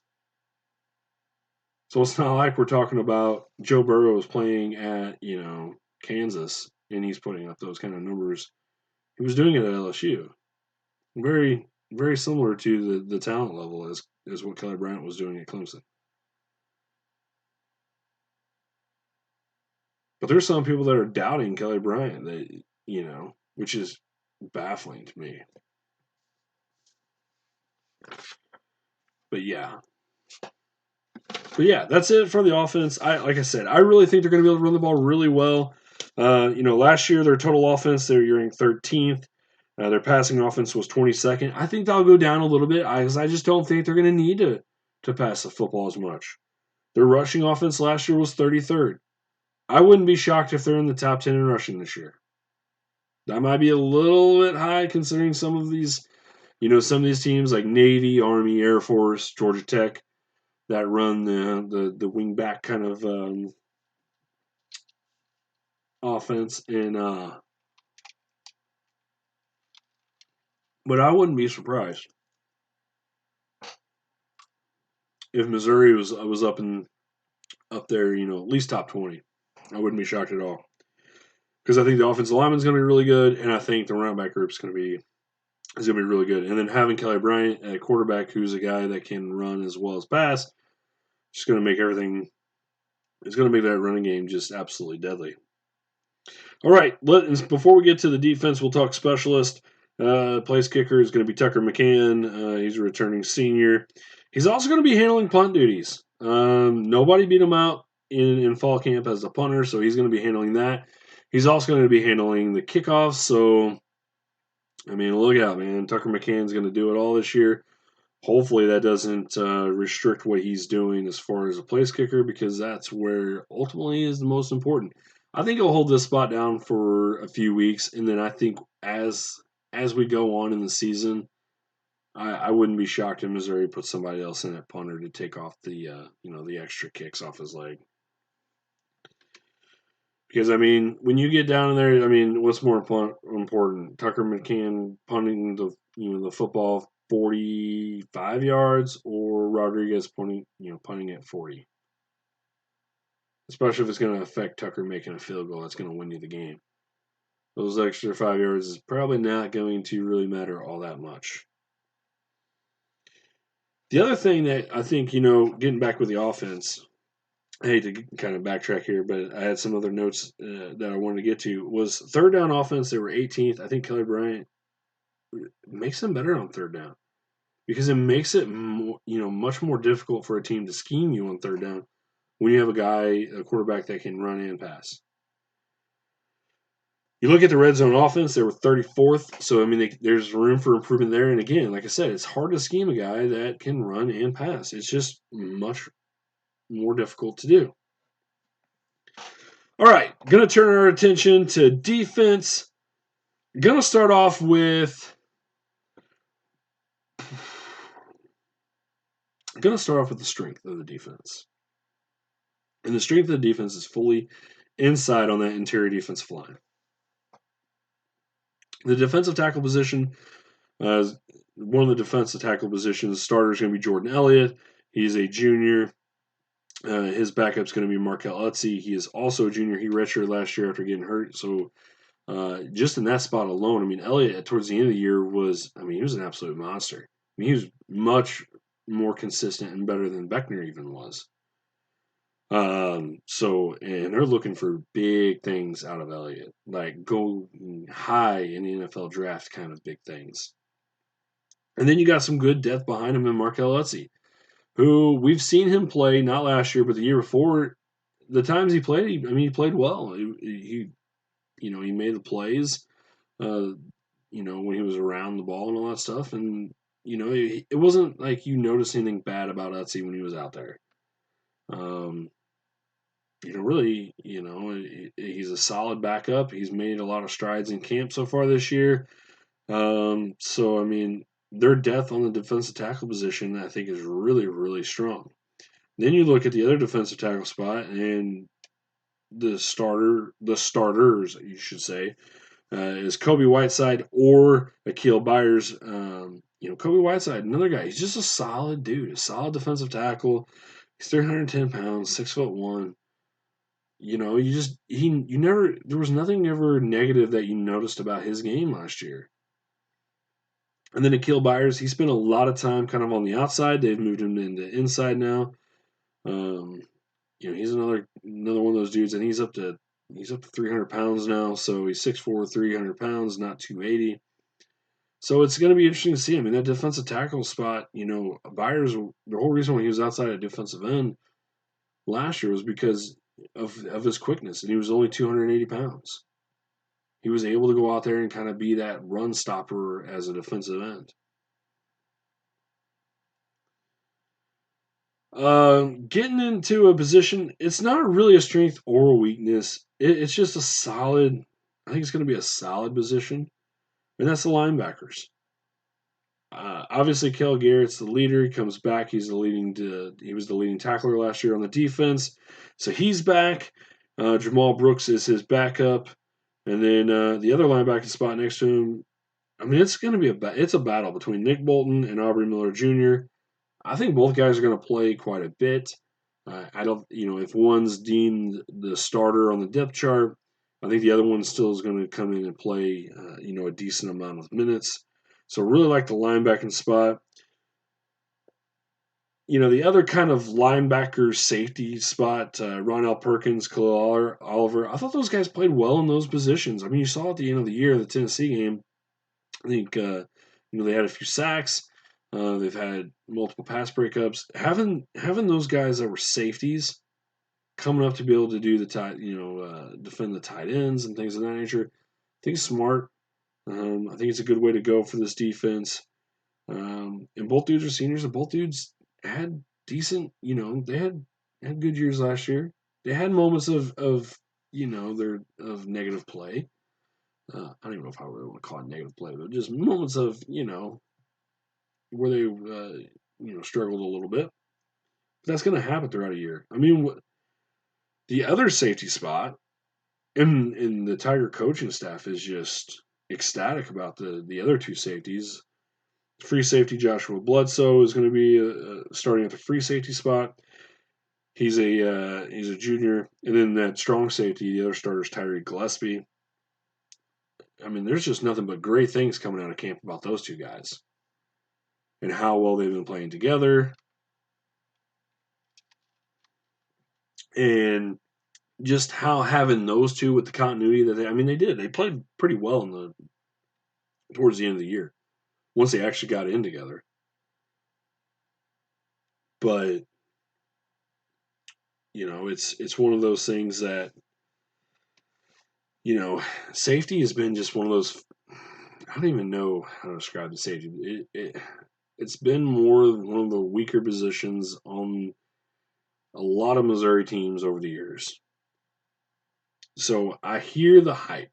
So it's not like we're talking about Joe Burrow is playing at, Kansas, and he's putting up those kind of numbers. He was doing it at LSU. Very, very similar to the talent level as what Kelly Bryant was doing at Clemson. But there's some people that are doubting Kelly Bryant, that, which is baffling to me. But yeah. That's it for the offense. Like I said, I really think they're going to be able to run the ball really well. Last year their total offense they were ranked 13th. Their passing offense was 22nd. I think they'll go down a little bit because I just don't think they're going to need to pass the football as much. Their rushing offense last year was 33rd. I wouldn't be shocked if they're in the top 10 in rushing this year. That might be a little bit high considering some of these teams like Navy, Army, Air Force, Georgia Tech that run the wing back kind of offense, and but I wouldn't be surprised if Missouri was up there, at least top 20. I wouldn't be shocked at all because I think the offensive lineman is going to be really good, and I think the running back group is going to be really good. And then having Kelly Bryant at quarterback, who's a guy that can run as well as pass, just going to make everything. It's going to make that running game just absolutely deadly. All right, before we get to the defense, we'll talk specialist. Place kicker is going to be Tucker McCann. He's a returning senior. He's also going to be handling punt duties. Nobody beat him out in fall camp as a punter, so he's going to be handling that. He's also going to be handling the kickoffs, so, I mean, look out, man. Tucker McCann's going to do it all this year. Hopefully that doesn't restrict what he's doing as far as a place kicker because that's where ultimately is the most important. I think he'll hold this spot down for a few weeks, and then I think as we go on in the season, I wouldn't be shocked if Missouri put somebody else in at punter to take off the the extra kicks off his leg. Because I mean, when you get down in there, I mean, what's more important? Tucker McCann punting the football 45 yards, or Rodriguez punting at 40. Especially if it's going to affect Tucker making a field goal, that's going to win you the game. Those extra 5 yards is probably not going to really matter all that much. The other thing that I think, getting back with the offense, I hate to kind of backtrack here, but I had some other notes that I wanted to get to. Was third down offense, they were 18th. I think Kelly Bryant makes them better on third down because it makes it much more difficult for a team to scheme you on third down when you have a quarterback that can run and pass. You look at the red zone offense; they were 34th. So I mean, there's room for improvement there. And again, like I said, it's hard to scheme a guy that can run and pass. It's just much more difficult to do. All right, going to turn our attention to defense. Going to start off with the strength of the defense. And the strength of the defense is fully inside on that interior defensive line. The defensive tackle position, one of the defensive tackle positions, starter is going to be Jordan Elliott. He's a junior. His backup is going to be Markel Utze. He is also a junior. He redshirted last year after getting hurt. So just in that spot alone, I mean, Elliott towards the end of the year he was an absolute monster. I mean, he was much more consistent and better than Beckner even was. And they're looking for big things out of Elliott, like go high in the NFL draft kind of big things. And then you got some good depth behind him in Markel Utze, who we've seen him play not last year but the year before. The times he played, he played well. He made the plays, when he was around the ball and all that stuff. And it wasn't like you noticed anything bad about Utze when he was out there. Really, he's a solid backup. He's made a lot of strides in camp so far this year. So, I mean, their depth on the defensive tackle position, I think, is really, really strong. Then you look at the other defensive tackle spot, and the starters, you should say, is Kobe Whiteside or Akil Byers. Kobe Whiteside, another guy. He's just a solid dude, a solid defensive tackle. He's 310 pounds, 6'1". There was nothing ever negative that you noticed about his game last year. And then Akil Byers, he spent a lot of time kind of on the outside. They've moved him into inside now. He's another one of those dudes, and he's up to 300 pounds now. So he's 6'4", 300 pounds, not 280. So it's going to be interesting to see him in that defensive tackle spot. Byers, the whole reason why he was outside of defensive end last year was because of his quickness, and he was only 280 pounds. He was able to go out there and kind of be that run stopper as a defensive end. Getting into a position, it's not really a strength or a weakness. It's just a solid, I think it's going to be a solid position, and that's the linebackers. Obviously, Kel Garrett's the leader. He comes back. He was the leading tackler last year on the defense. So he's back. Jamal Brooks is his backup. And then the other linebacker spot next to him, I mean, it's going to be it's a battle between Nick Bolton and Aubrey Miller Jr. I think both guys are going to play quite a bit. I don't, if one's deemed the starter on the depth chart, I think the other one still is going to come in and play, a decent amount of minutes. So really like the linebacking spot. The other kind of linebacker safety spot, Ronell Perkins, Khalil Oliver, I thought those guys played well in those positions. I mean, you saw at the end of the year, the Tennessee game, I think, they had a few sacks. They've had multiple pass breakups. Having those guys that were safeties coming up to be able to do defend the tight ends and things of that nature, I think it's smart. I think it's a good way to go for this defense. And both dudes are seniors, and both dudes had decent, they had good years last year. They had moments of negative play. I don't even know if I really want to call it negative play, but just moments of, where they struggled a little bit. But that's going to happen throughout a year. I mean, the other safety spot in the Tiger coaching staff is just ecstatic about the other two safeties. Free safety Joshua Bledsoe is going to be starting at the free safety spot. He's a junior, and then that strong safety, the other starter is Tyree Gillespie. I mean, there's just nothing but great things coming out of camp about those two guys and how well they've been playing together, and just how having those two with the continuity that they played pretty well towards the end of the year once they actually got in together. But it's one of those things that safety has been just one of those. I don't even know how to describe the safety. It's been more one of the weaker positions on a lot of Missouri teams over the years. So I hear the hype.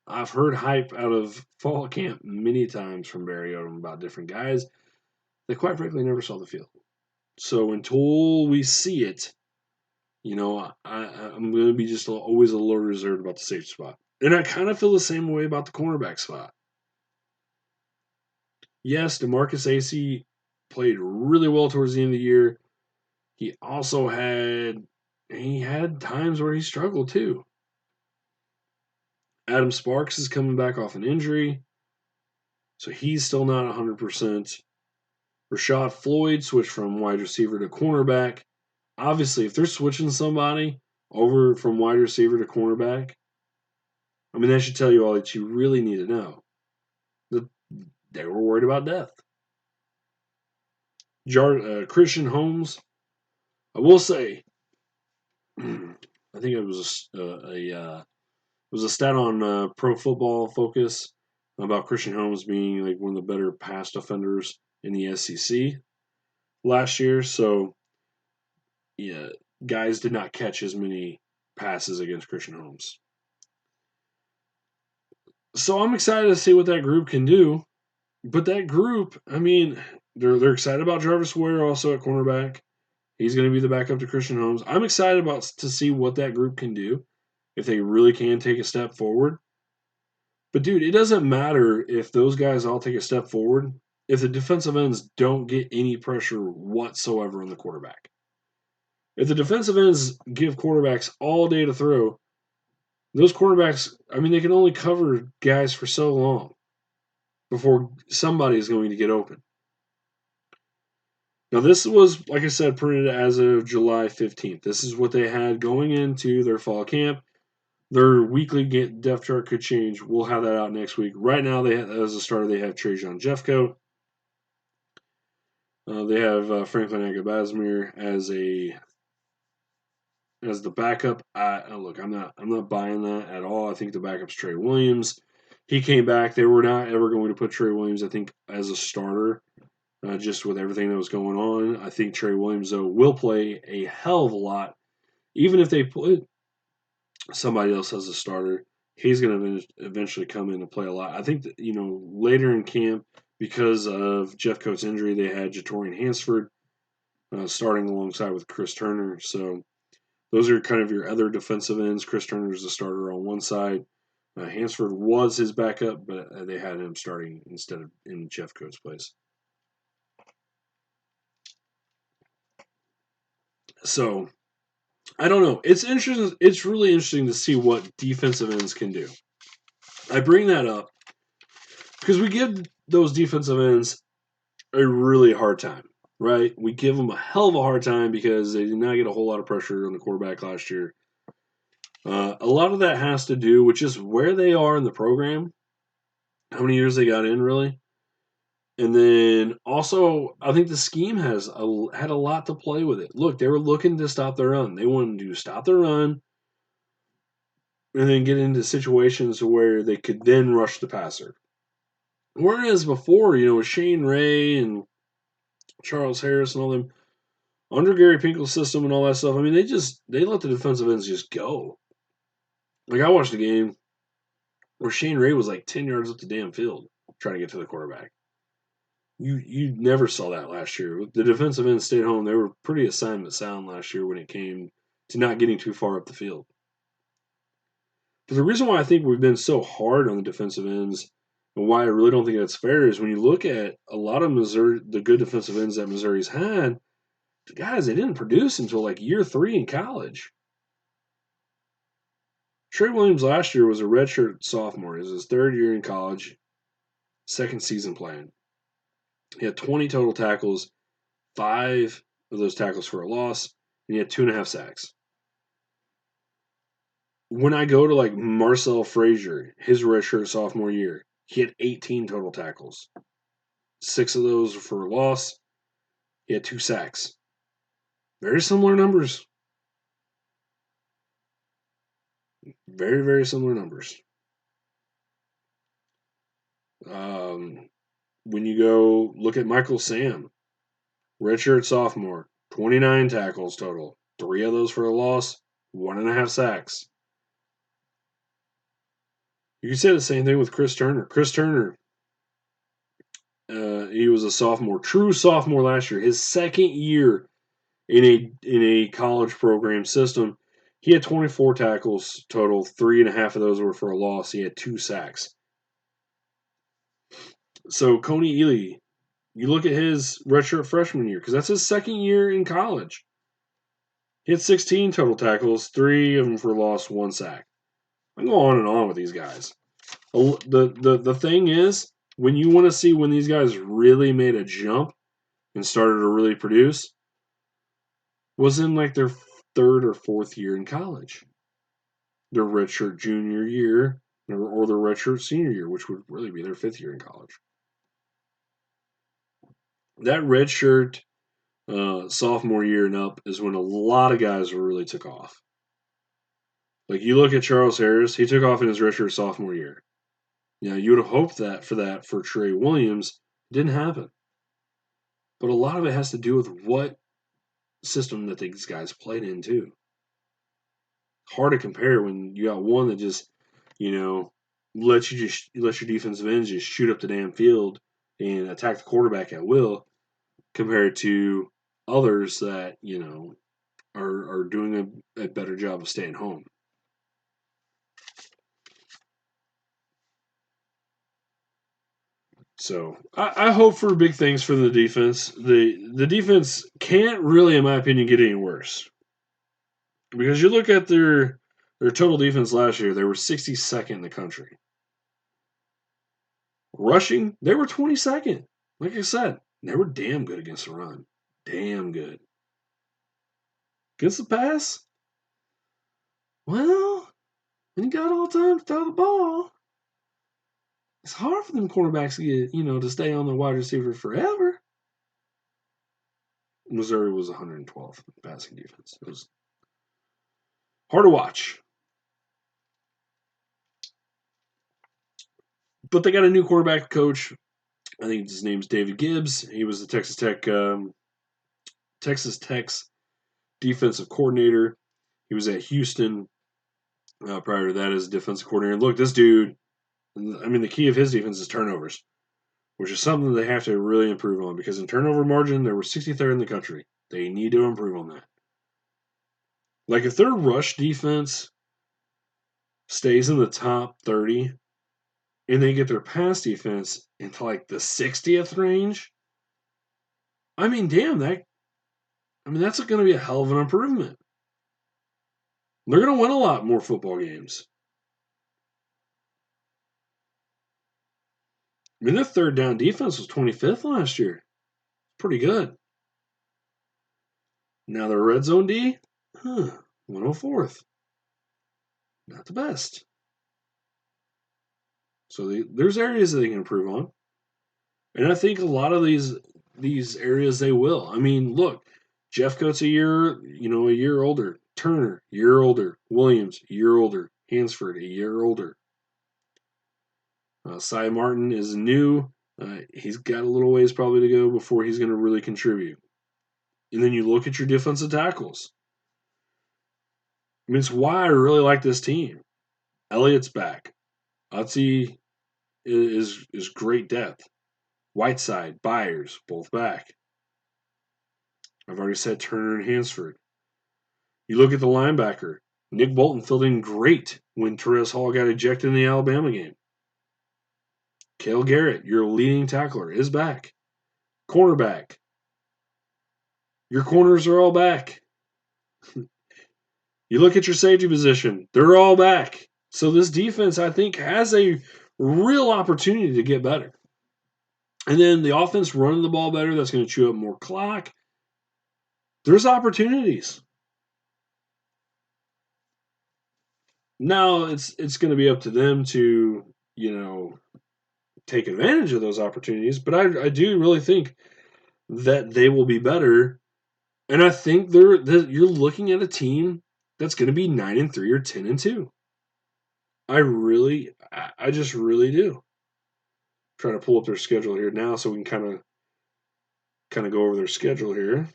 I've heard hype out of fall camp many times from Barry Odom about different guys that quite frankly never saw the field. So until we see it, I'm going to be just always a little reserved about the safety spot. And I kind of feel the same way about the cornerback spot. Yes, DeMarcus Acey played really well towards the end of the year. He also had times where he struggled too. Adam Sparks is coming back off an injury, so he's still not 100%. Rashad Floyd switched from wide receiver to cornerback. Obviously, if they're switching somebody over from wide receiver to cornerback, I mean, that should tell you all that you really need to know. That they were worried about depth. Christian Holmes, I will say, I think it was a stat on Pro Football Focus about Christian Holmes being like one of the better pass defenders in the SEC last year. So, yeah, guys did not catch as many passes against Christian Holmes. So I'm excited to see what that group can do. But that group, I mean, they're excited about Jarvis Ware also at cornerback. He's going to be the backup to Christian Holmes. I'm excited to see what that group can do, if they really can take a step forward. But dude, it doesn't matter if those guys all take a step forward if the defensive ends don't get any pressure whatsoever on the quarterback. If the defensive ends give quarterbacks all day to throw, those quarterbacks, I mean, they can only cover guys for so long before somebody is going to get open. Now, this was, like I said, printed as of July 15th. This is what they had going into their fall camp. Their weekly depth chart could change. We'll have that out next week. Right now, as a starter, they have Trajan Jeffcoat. They have Franklin Agabasmir as the backup. Look, I'm not buying that at all. I think the backup's Trey Williams. He came back. They were not ever going to put Trey Williams, I think, as a starter, just with everything that was going on. I think Trey Williams, though, will play a hell of a lot. Even if they put somebody else as a starter, he's going to eventually come in and play a lot. I think that, later in camp, because of Jeffcoat's injury, they had Jatorian Hansford starting alongside with Chris Turner. So those are kind of your other defensive ends. Chris Turner is the starter on one side. Hansford was his backup, but they had him starting instead of in Jeffcoat's place. So I don't know. It's interesting. It's really interesting to see what defensive ends can do. I bring that up because we give those defensive ends a really hard time, right? We give them a hell of a hard time because they did not get a whole lot of pressure on the quarterback last year. A lot of that has to do with just where they are in the program, how many years they got in, really. And then also, I think the scheme had a lot to play with it. Look, they were looking to stop the run. They wanted to stop the run and then get into situations where they could then rush the passer. Whereas before, with Shane Ray and Charles Harris and all them, under Gary Pinkel's system and all that stuff, I mean, they let the defensive ends just go. Like, I watched a game where Shane Ray was like 10 yards up the damn field trying to get to the quarterback. You never saw that last year. The defensive ends stayed home. They were pretty assignment sound last year when it came to not getting too far up the field. But the reason why I think we've been so hard on the defensive ends and why I really don't think that's fair is when you look at a lot of Missouri, the good defensive ends that Missouri's had, the guys, they didn't produce until like year 3 in college. Trey Williams last year was a redshirt sophomore. It was his 3rd year in college, 2nd season playing. He had 20 total tackles, 5 of those tackles for a loss, and he had 2.5 sacks. When I go to like Marcel Frazier, his redshirt sophomore year, he had 18 total tackles. 6 of those were for a loss. He had 2 sacks. Very similar numbers. Very, very similar numbers. When you go look at Michael Sam, redshirt sophomore, 29 tackles total. 3 of those for a loss, 1.5 sacks. You can say the same thing with Chris Turner. Chris Turner, he was a sophomore, true sophomore last year. His 2nd year in a college program system, he had 24 tackles total. 3.5 of those were for a loss. He had 2 sacks. So Coney Ely, you look at his redshirt freshman year, because that's his 2nd year in college. He had 16 total tackles, 3 of them for loss, 1 sack. I go on and on with these guys. The thing is, when you want to see when these guys really made a jump and started to really produce, was in like their 3rd or 4th year in college. Their redshirt junior year or their redshirt senior year, which would really be their 5th year in college. That redshirt sophomore year and up is when a lot of guys really took off. Like you look at Charles Harris, he took off in his redshirt sophomore year. You would have hoped that for Trey Williams. It didn't happen. But a lot of it has to do with what system that these guys played in too. Hard to compare when you got one that just, let your defensive ends just shoot up the damn field and attack the quarterback at will, compared to others that are doing a better job of staying home. So I hope for big things for the defense. The defense can't really, in my opinion, get any worse. Because you look at their total defense last year, they were 62nd in the country. Rushing, they were 22nd. Like I said, they were damn good against the run. Damn good. Against the pass? Well, when you got all time to throw the ball, it's hard for them cornerbacks to get, to stay on the wide receiver forever. Missouri was 112th in passing defense. It was hard to watch. But they got a new quarterback coach. I think his name's David Gibbs. He was the Texas Tech's defensive coordinator. He was at Houston prior to that as defensive coordinator. Look, this dude, the key of his defense is turnovers, which is something they have to really improve on, because in turnover margin, they were 63rd in the country. They need to improve on that. Like, if their rush defense stays in the top 30 and they get their pass defense into like the 60th range, that's going to be a hell of an improvement. They're going to win a lot more football games. Their 3rd down defense was 25th last year. Pretty good. Now their red zone D, 104th. Not the best. So there's areas that they can improve on. And I think a lot of these areas they will. Look, Jeffcoat's a year older. Turner, year older. Williams, year older. Hansford, a year older. Cy Martin is new. He's got a little ways probably to go before he's going to really contribute. And then you look at your defensive tackles. It's why I really like this team. Elliott's back. Otzi is great depth. Whiteside, Byers, both back. I've already said Turner and Hansford. You look at the linebacker. Nick Bolton filled in great when Terez Hall got ejected in the Alabama game. Cale Garrett, your leading tackler, is back. Cornerback. Your corners are all back. You look at your safety position. They're all back. So this defense, I think, has a real opportunity to get better. And then the offense running the ball better, that's going to chew up more clock. There's opportunities. Now it's going to be up to them to, take advantage of those opportunities. But I do really think that they will be better. And I think you're looking at a team that's going to be 9-3 or 10-2. I just really do. Trying to pull up their schedule here now so we can kind of go over their schedule here.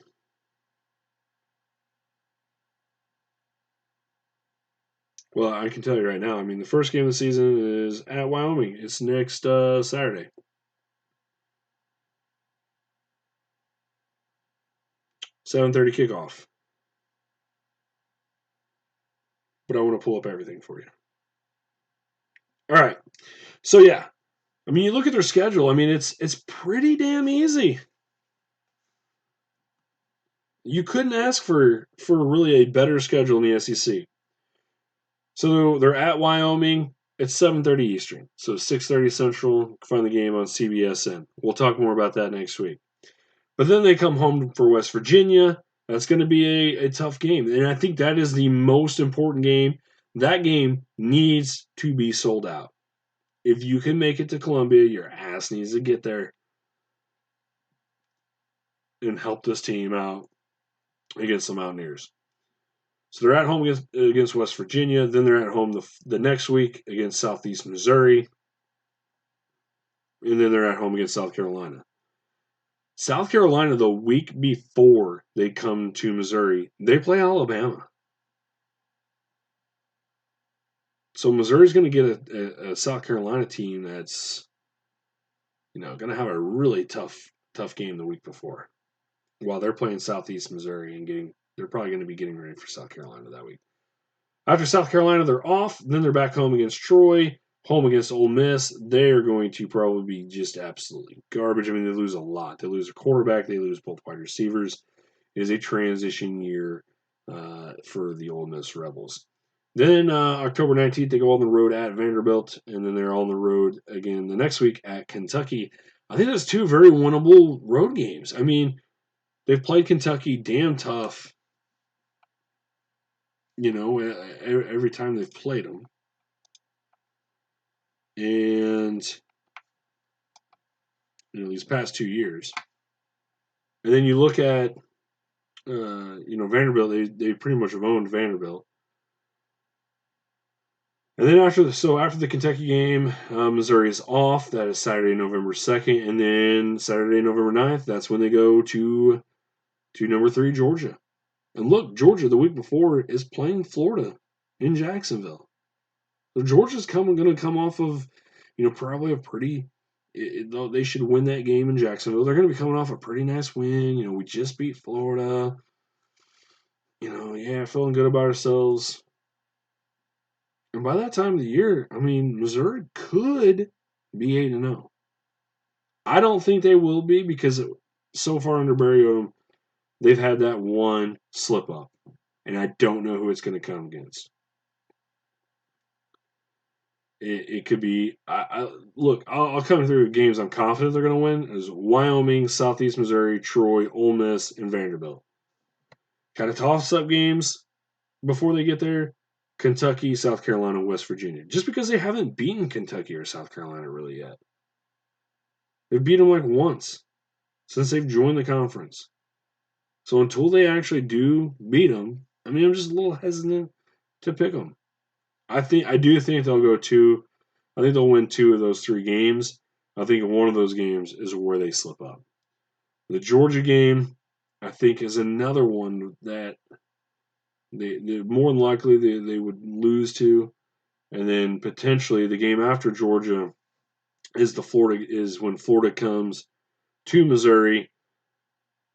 Well, I can tell you right now. I mean, the first game of the season is at Wyoming. It's next Saturday. 7:30 kickoff. But I want to pull up everything for you. All right. So yeah, I mean, you look at their schedule. I mean, it's pretty damn easy. You couldn't ask for really a better schedule in the SEC. So they're at Wyoming. It's 7:30 Eastern, so 6:30 Central. You can find the game on CBSN. We'll talk more about that next week. But then they come home for West Virginia. That's going to be a tough game, and I think that is the most important game. That game needs to be sold out. If you can make it to Columbia, your ass needs to get there and help this team out against the Mountaineers. So they're at home against West Virginia. Then they're at home the next week against Southeast Missouri. And then they're at home against South Carolina. South Carolina, the week before they come to Missouri, they play Alabama. So Missouri's going to get a South Carolina team that's, going to have a really tough game the week before. While they're playing Southeast Missouri and they're probably going to be getting ready for South Carolina that week. After South Carolina, they're off. Then they're back home against Troy, home against Ole Miss. They're going to probably be just absolutely garbage. I mean, they lose a lot. They lose a quarterback. They lose both wide receivers. It is a transition year for the Ole Miss Rebels. Then October 19th, they go on the road at Vanderbilt, and then they're on the road again the next week at Kentucky. I think that's two very winnable road games. I mean, they've played Kentucky damn tough, every time they've played them. And, these past 2 years. And then you look at, Vanderbilt, they pretty much have owned Vanderbilt. And then after the Kentucky game, Missouri is off. That is Saturday, November 2nd. And then Saturday, November 9th, that's when they go to number 3, Georgia. And look, Georgia the week before is playing Florida in Jacksonville. So Georgia's going to come off of, probably a pretty, they should win that game in Jacksonville. They're going to be coming off a pretty nice win. We just beat Florida. Feeling good about ourselves. And by that time of the year, I mean, Missouri could be 8-0. I don't think they will be because so far under Barry Odom, they've had that one slip up. And I don't know who it's going to come against. It could be. I'll come through games I'm confident they're going to win. Is Wyoming, Southeast Missouri, Troy, Ole Miss, and Vanderbilt. Kind of toss-up games before they get there. Kentucky, South Carolina, West Virginia. Just because they haven't beaten Kentucky or South Carolina really yet. They've beat them like once since they've joined the conference. So until they actually do beat them, I mean, I'm just a little hesitant to pick them. I do think they'll go 2. I think they'll win 2 of those 3 games. I think one of those games is where they slip up. The Georgia game, I think, is another one that they more than likely they would lose to. And then potentially the game after Georgia is when Florida comes to Missouri.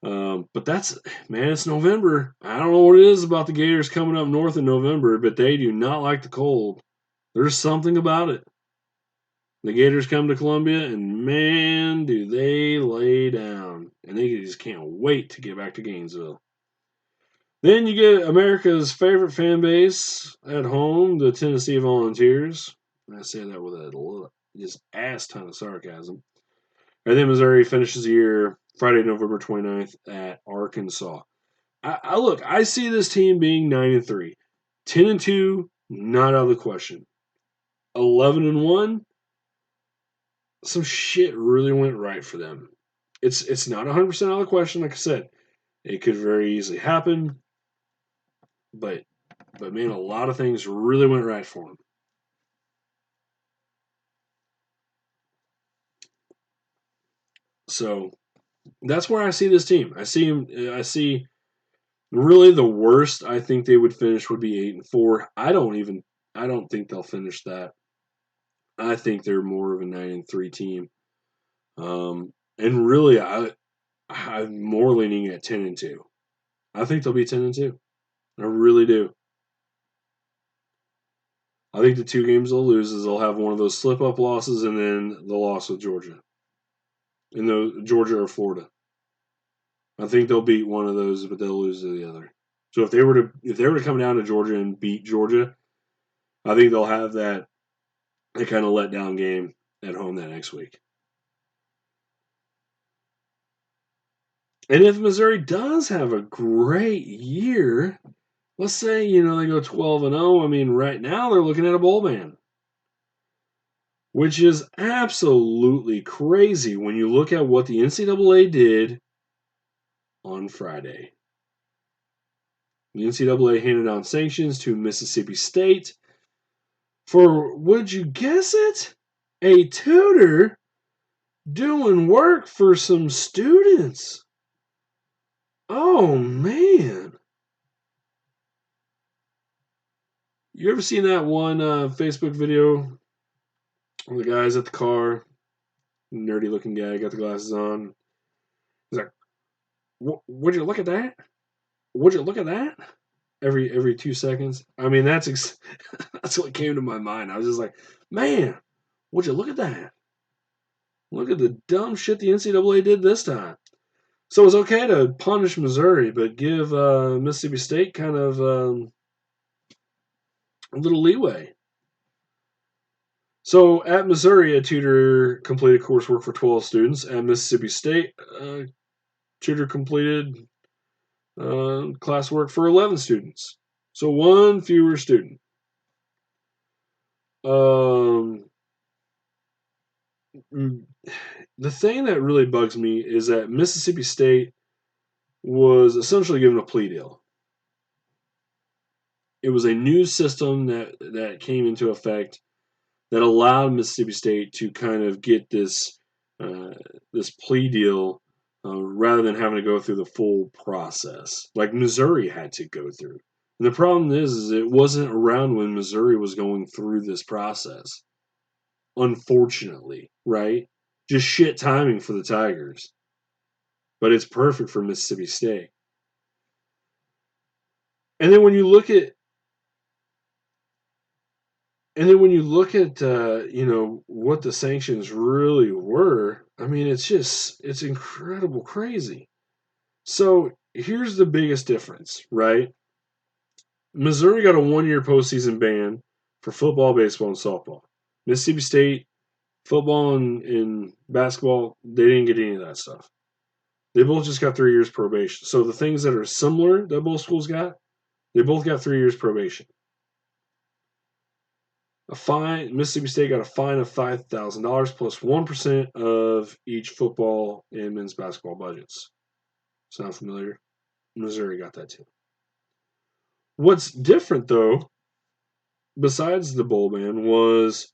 But it's November. I don't know what it is about the Gators coming up north in November, but they do not like the cold. There's something about it. The Gators come to Columbia, and man, do they lay down. And they just can't wait to get back to Gainesville. Then you get America's favorite fan base at home, the Tennessee Volunteers. And I say that with a just ass ton of sarcasm. And then Missouri finishes the year Friday, November 29th at Arkansas. I see this team being 9-3. 10-2, not out of the question. 11-1, some shit really went right for them. It's not 100% out of the question, like I said. It could very easily happen, but man, a lot of things really went right for them. So that's where I see this team. I see really the worst I think they would finish would be 8-4. I don't think they'll finish that. I think they're more of a 9-3 team. And really, I'm more leaning at 10-2. I think they'll be 10-2. I really do. I think the two games they'll lose is they'll have one of those slip-up losses and then the loss with Georgia. In the Georgia or Florida. I think they'll beat one of those, but they'll lose to the other. So if they were to come down to Georgia and beat Georgia, I think they'll have that kind of letdown game at home that next week. And if Missouri does have a great year, let's say, they go 12-0, I mean, right now they're looking at a bowl ban. Which is absolutely crazy when you look at what the NCAA did on Friday. The NCAA handed down sanctions to Mississippi State for, would you guess it? A tutor doing work for some students. Oh, man. You ever seen that one Facebook video where the guy's at the car, nerdy looking guy, got the glasses on. He's like, would you look at that? Would you look at that? Every 2 seconds. I mean, that's what came to my mind. I was just like, man, would you look at that? Look at the dumb shit the NCAA did this time. So it's okay to punish Missouri, but give Mississippi State kind of a little leeway. So at Missouri, a tutor completed coursework for 12 students. At Mississippi State, tutor completed classwork for 11 students. So one fewer student. The thing that really bugs me is that Mississippi State was essentially given a plea deal. It was a new system that came into effect that allowed Mississippi State to kind of get this plea deal rather than having to go through the full process like Missouri had to go through. And the problem is it wasn't around when Missouri was going through this process. Unfortunately, right? Just shit timing for the Tigers. But it's perfect for Mississippi State. And then when you look at what the sanctions really were, I mean, it's incredible crazy. So here's the biggest difference, right? Missouri got a 1-year postseason ban for football, baseball, and softball. Mississippi State, football and basketball, they didn't get any of that stuff. They both just got 3 years probation. So the things that are similar that both schools got, they both got 3 years probation. A fine. Mississippi State got a fine of $5,000 plus 1% of each football and men's basketball budgets. Sound familiar? Missouri got that too. What's different though, besides the bowl ban, was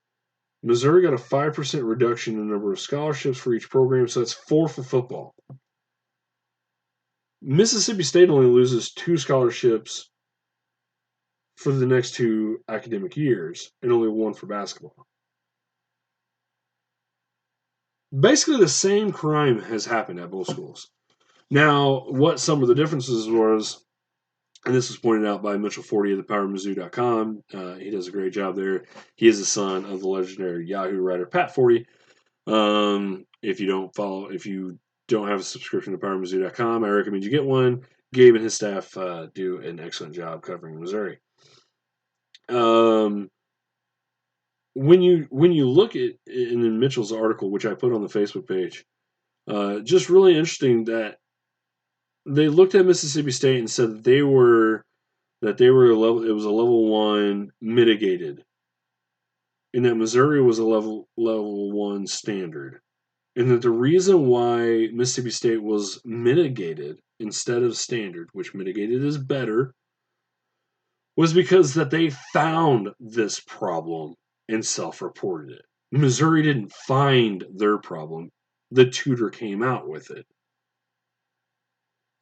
Missouri got a 5% reduction in the number of scholarships for each program, so that's 4 for football. Mississippi State only loses 2 scholarships for the next 2 academic years and only 1 for basketball. Basically, the same crime has happened at both schools. Now, what some of the differences was, and this was pointed out by Mitchell Forty of thepowermizzou.com. He does a great job there. He is the son of the legendary Yahoo writer Pat Forty. If you don't have a subscription to powermizzou.com, I recommend you get one. Gabe and his staff do an excellent job covering Missouri. When you look at in Mitchell's article, which I put on the Facebook page, just really interesting that they looked at Mississippi State and said that they were a level. It was a level 1 mitigated, and that Missouri was a level 1 standard, and that the reason why Mississippi State was mitigated instead of standard, which mitigated is better, was because that they found this problem and self-reported it. Missouri didn't find their problem. The tutor came out with it.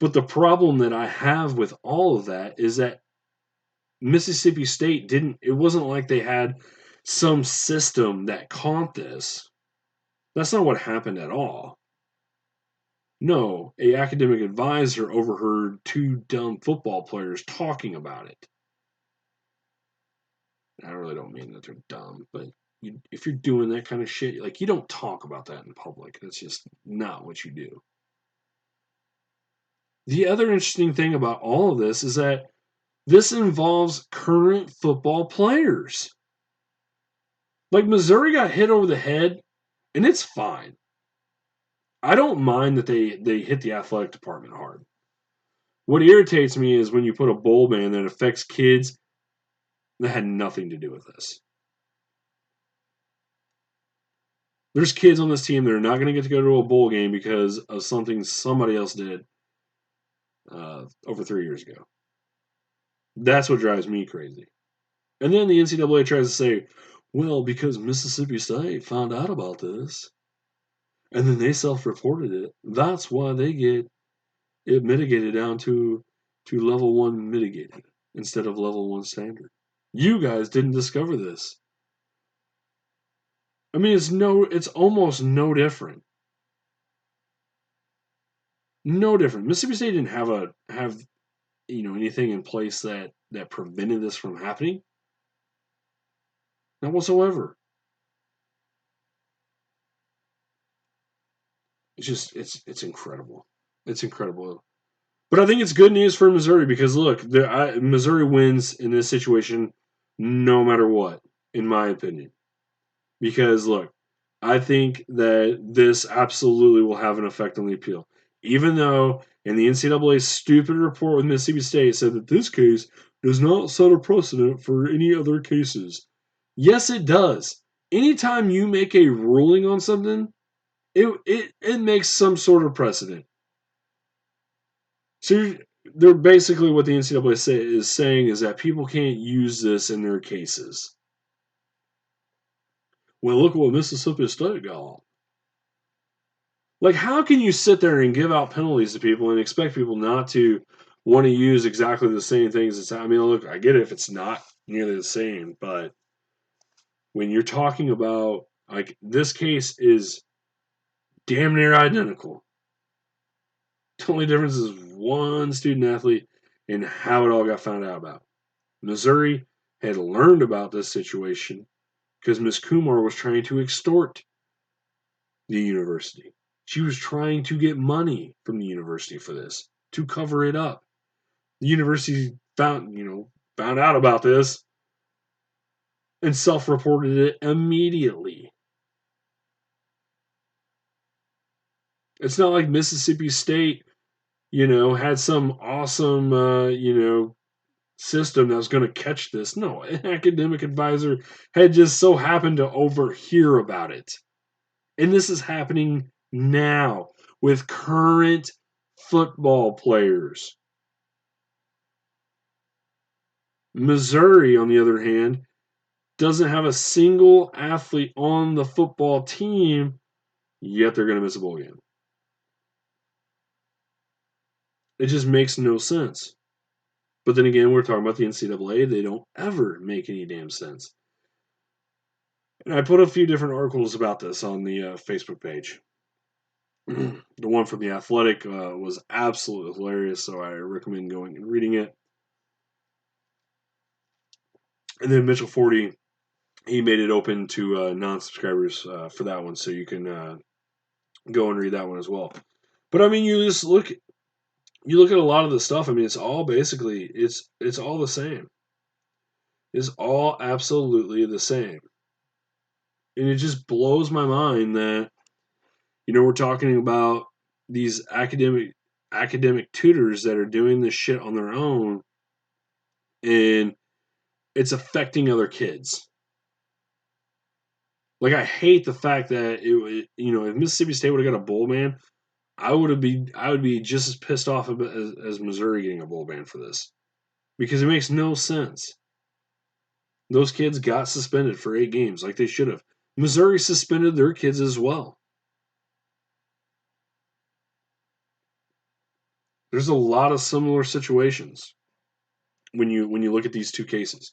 But the problem that I have with all of that is that Mississippi State it wasn't like they had some system that caught this. That's not what happened at all. No, a academic advisor overheard two dumb football players talking about it. I really don't mean that they're dumb, but if you're doing that kind of shit, like, you don't talk about that in public. That's just not what you do. The other interesting thing about all of this is that this involves current football players. Like, Missouri got hit over the head, and it's fine. I don't mind that they hit the athletic department hard. What irritates me is when you put a bowl ban that affects kids that had nothing to do with this. There's kids on this team that are not going to get to go to a bowl game because of something somebody else did over 3 years ago. That's what drives me crazy. And then the NCAA tries to say, well, because Mississippi State found out about this, and then they self-reported it, that's why they get it mitigated down to level 1 mitigated instead of level 1 standard. You guys didn't discover this. I mean, it's almost no different. No different. Mississippi State didn't have anything in place that prevented this from happening. Not whatsoever. It's incredible. It's incredible. But I think it's good news for Missouri because, look, Missouri wins in this situation no matter what, in my opinion. Because, look, I think that this absolutely will have an effect on the appeal. Even though in the NCAA's stupid report with Mississippi State said that this case does not set a precedent for any other cases. Yes, it does. Anytime you make a ruling on something, it makes some sort of precedent. So they're basically what the NCAA is saying is that people can't use this in their cases. Well, look what Mississippi State got. Like, how can you sit there and give out penalties to people and expect people not to want to use exactly the same things? I mean, look, I get it if it's not nearly the same, but when you're talking about, like, this case is damn near identical. The only difference is one student athlete and how it all got found out about. Missouri had learned about this situation because Miss Kumar was trying to extort the university. She was trying to get money from the university for this to cover it up. The university found out about this and self-reported it immediately. It's not like Mississippi State, had some awesome, system that was going to catch this. No, an academic advisor had just so happened to overhear about it. And this is happening now with current football players. Missouri, on the other hand, doesn't have a single athlete on the football team, yet they're going to miss a bowl game. It just makes no sense. But then again, we're talking about the NCAA. They don't ever make any damn sense. And I put a few different articles about this on the Facebook page. The one from The Athletic was absolutely hilarious, so I recommend going and reading it. And then Mitchell Forty, he made it open to non-subscribers for that one, so you can go and read that one as well. But I mean, you look at a lot of the stuff. I mean, it's all basically it's all the same. It's all absolutely the same, and it just blows my mind that we're talking about these academic tutors that are doing this shit on their own, and it's affecting other kids. Like, I hate the fact that if Mississippi State would have got a bowl ban, I would be just as pissed off as Missouri getting a bowl ban for this, because it makes no sense. Those kids got suspended for 8 games like they should have. Missouri suspended their kids as well. There's a lot of similar situations when you look at these two cases.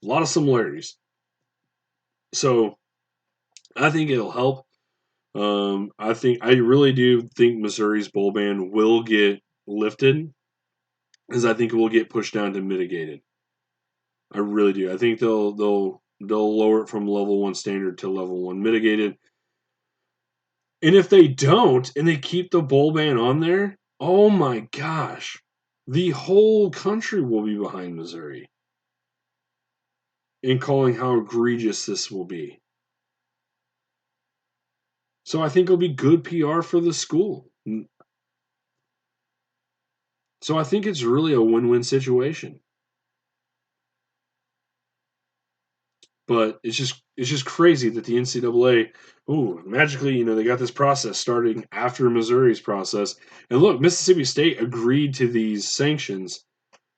A lot of similarities. So I think it'll help. I really do think Missouri's bowl ban will get lifted, because I think it will get pushed down to mitigated. I really do. I think they'll lower it from level 1 standard to level 1 mitigated. And if they don't, and they keep the bowl ban on there, oh my gosh, the whole country will be behind Missouri in calling how egregious this will be. So I think it'll be good PR for the school. So I think it's really a win-win situation. But it's just crazy that the NCAA, magically, they got this process starting after Missouri's process. And look, Mississippi State agreed to these sanctions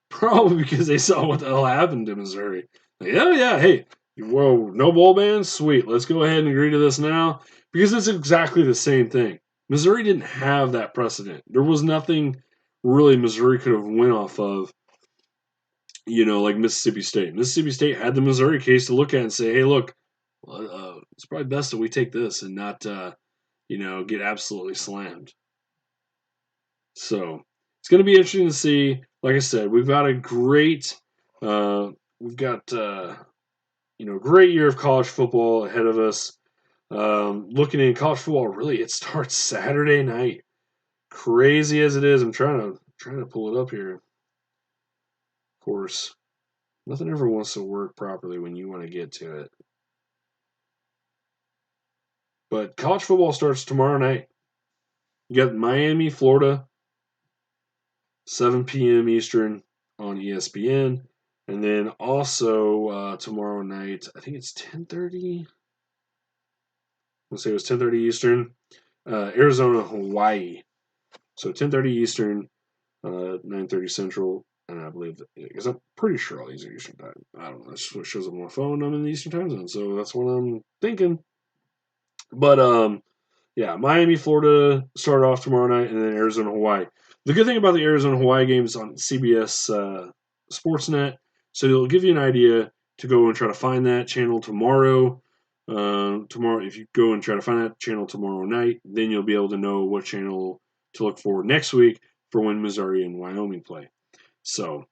probably because they saw what the hell happened to Missouri. Like, oh yeah, hey, whoa, no bowl bans? Sweet, let's go ahead and agree to this now. Because it's exactly the same thing. Missouri didn't have that precedent. There was nothing really Missouri could have went off of, like Mississippi State. Mississippi State had the Missouri case to look at and say, hey, look, it's probably best that we take this and not, get absolutely slammed. So it's going to be interesting to see. Like I said, we've got a great, great year of college football ahead of us. Looking in college football, really, it starts Saturday night. Crazy as it is, I'm trying to pull it up here. Of course, nothing ever wants to work properly when you want to get to it. But college football starts tomorrow night. You got Miami, Florida, 7 p.m. Eastern on ESPN. And then also tomorrow night, I think it's 10:30. Let's say it was 10:30 Eastern. Arizona, Hawaii. So 10:30 Eastern, 9:30 Central, and I believe because I'm pretty sure all these are Eastern time. I don't know. That's what shows up on my phone. I'm in the Eastern time zone, so that's what I'm thinking. But yeah, Miami, Florida start off tomorrow night, and then Arizona, Hawaii. The good thing about the Arizona, Hawaii game is on CBS Sportsnet, so it'll give you an idea to go and try to find that channel tomorrow. Tomorrow, if you go and try to find that channel tomorrow night, then you'll be able to know what channel to look for next week for when Missouri and Wyoming play. So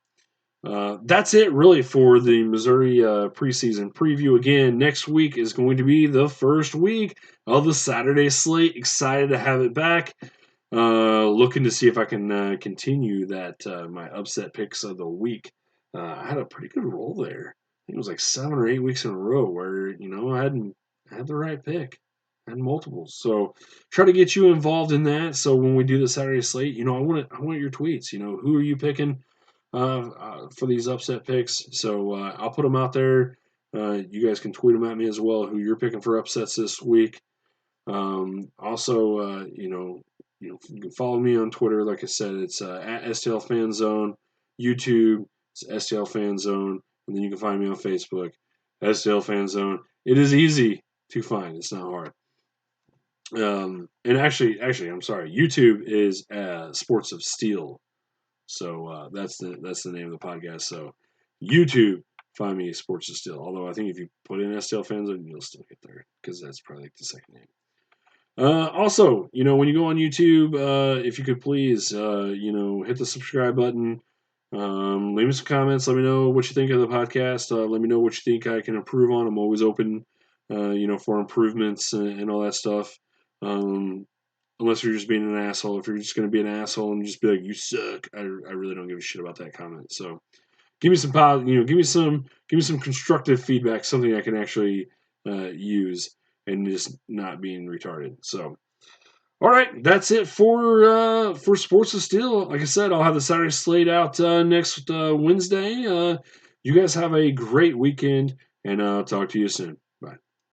that's it really for the Missouri preseason preview. Again, next week is going to be the first week of the Saturday slate. Excited to have it back. Looking to see if I can continue that my upset picks of the week. I had a pretty good roll there. I think it was like 7 or 8 weeks in a row where I had the right pick. I had multiples. So try to get you involved in that. So when we do the Saturday slate, I want your tweets. Who are you picking for these upset picks? So I'll put them out there. You guys can tweet them at me as well. Who you're picking for upsets this week? Also, you can follow me on Twitter. Like I said, it's at STL Fan Zone. YouTube, it's STL Fan Zone, and then you can find me on Facebook, STL Fan Zone. It is easy to find. It's not hard. And actually, I'm sorry. YouTube is Sports of Steel. So that's the name of the podcast. So YouTube, find me Sports of Steel. Although I think if you put in STL Fans, you'll still get there because that's probably like the second name. Also, when you go on YouTube, if you could please, hit the subscribe button. Leave me some comments. Let me know what you think of the podcast. Let me know what you think I can improve on. I'm always open, for improvements and all that stuff. Unless you're just being an asshole. If you're just going to be an asshole and just be like, "You suck," I really don't give a shit about that comment. So give me some give me some constructive feedback, something I can actually use, and just not being retarded. So. All right, that's it for Sports of Steel. Like I said, I'll have the Saturday slate out next Wednesday. You guys have a great weekend, and I'll talk to you soon.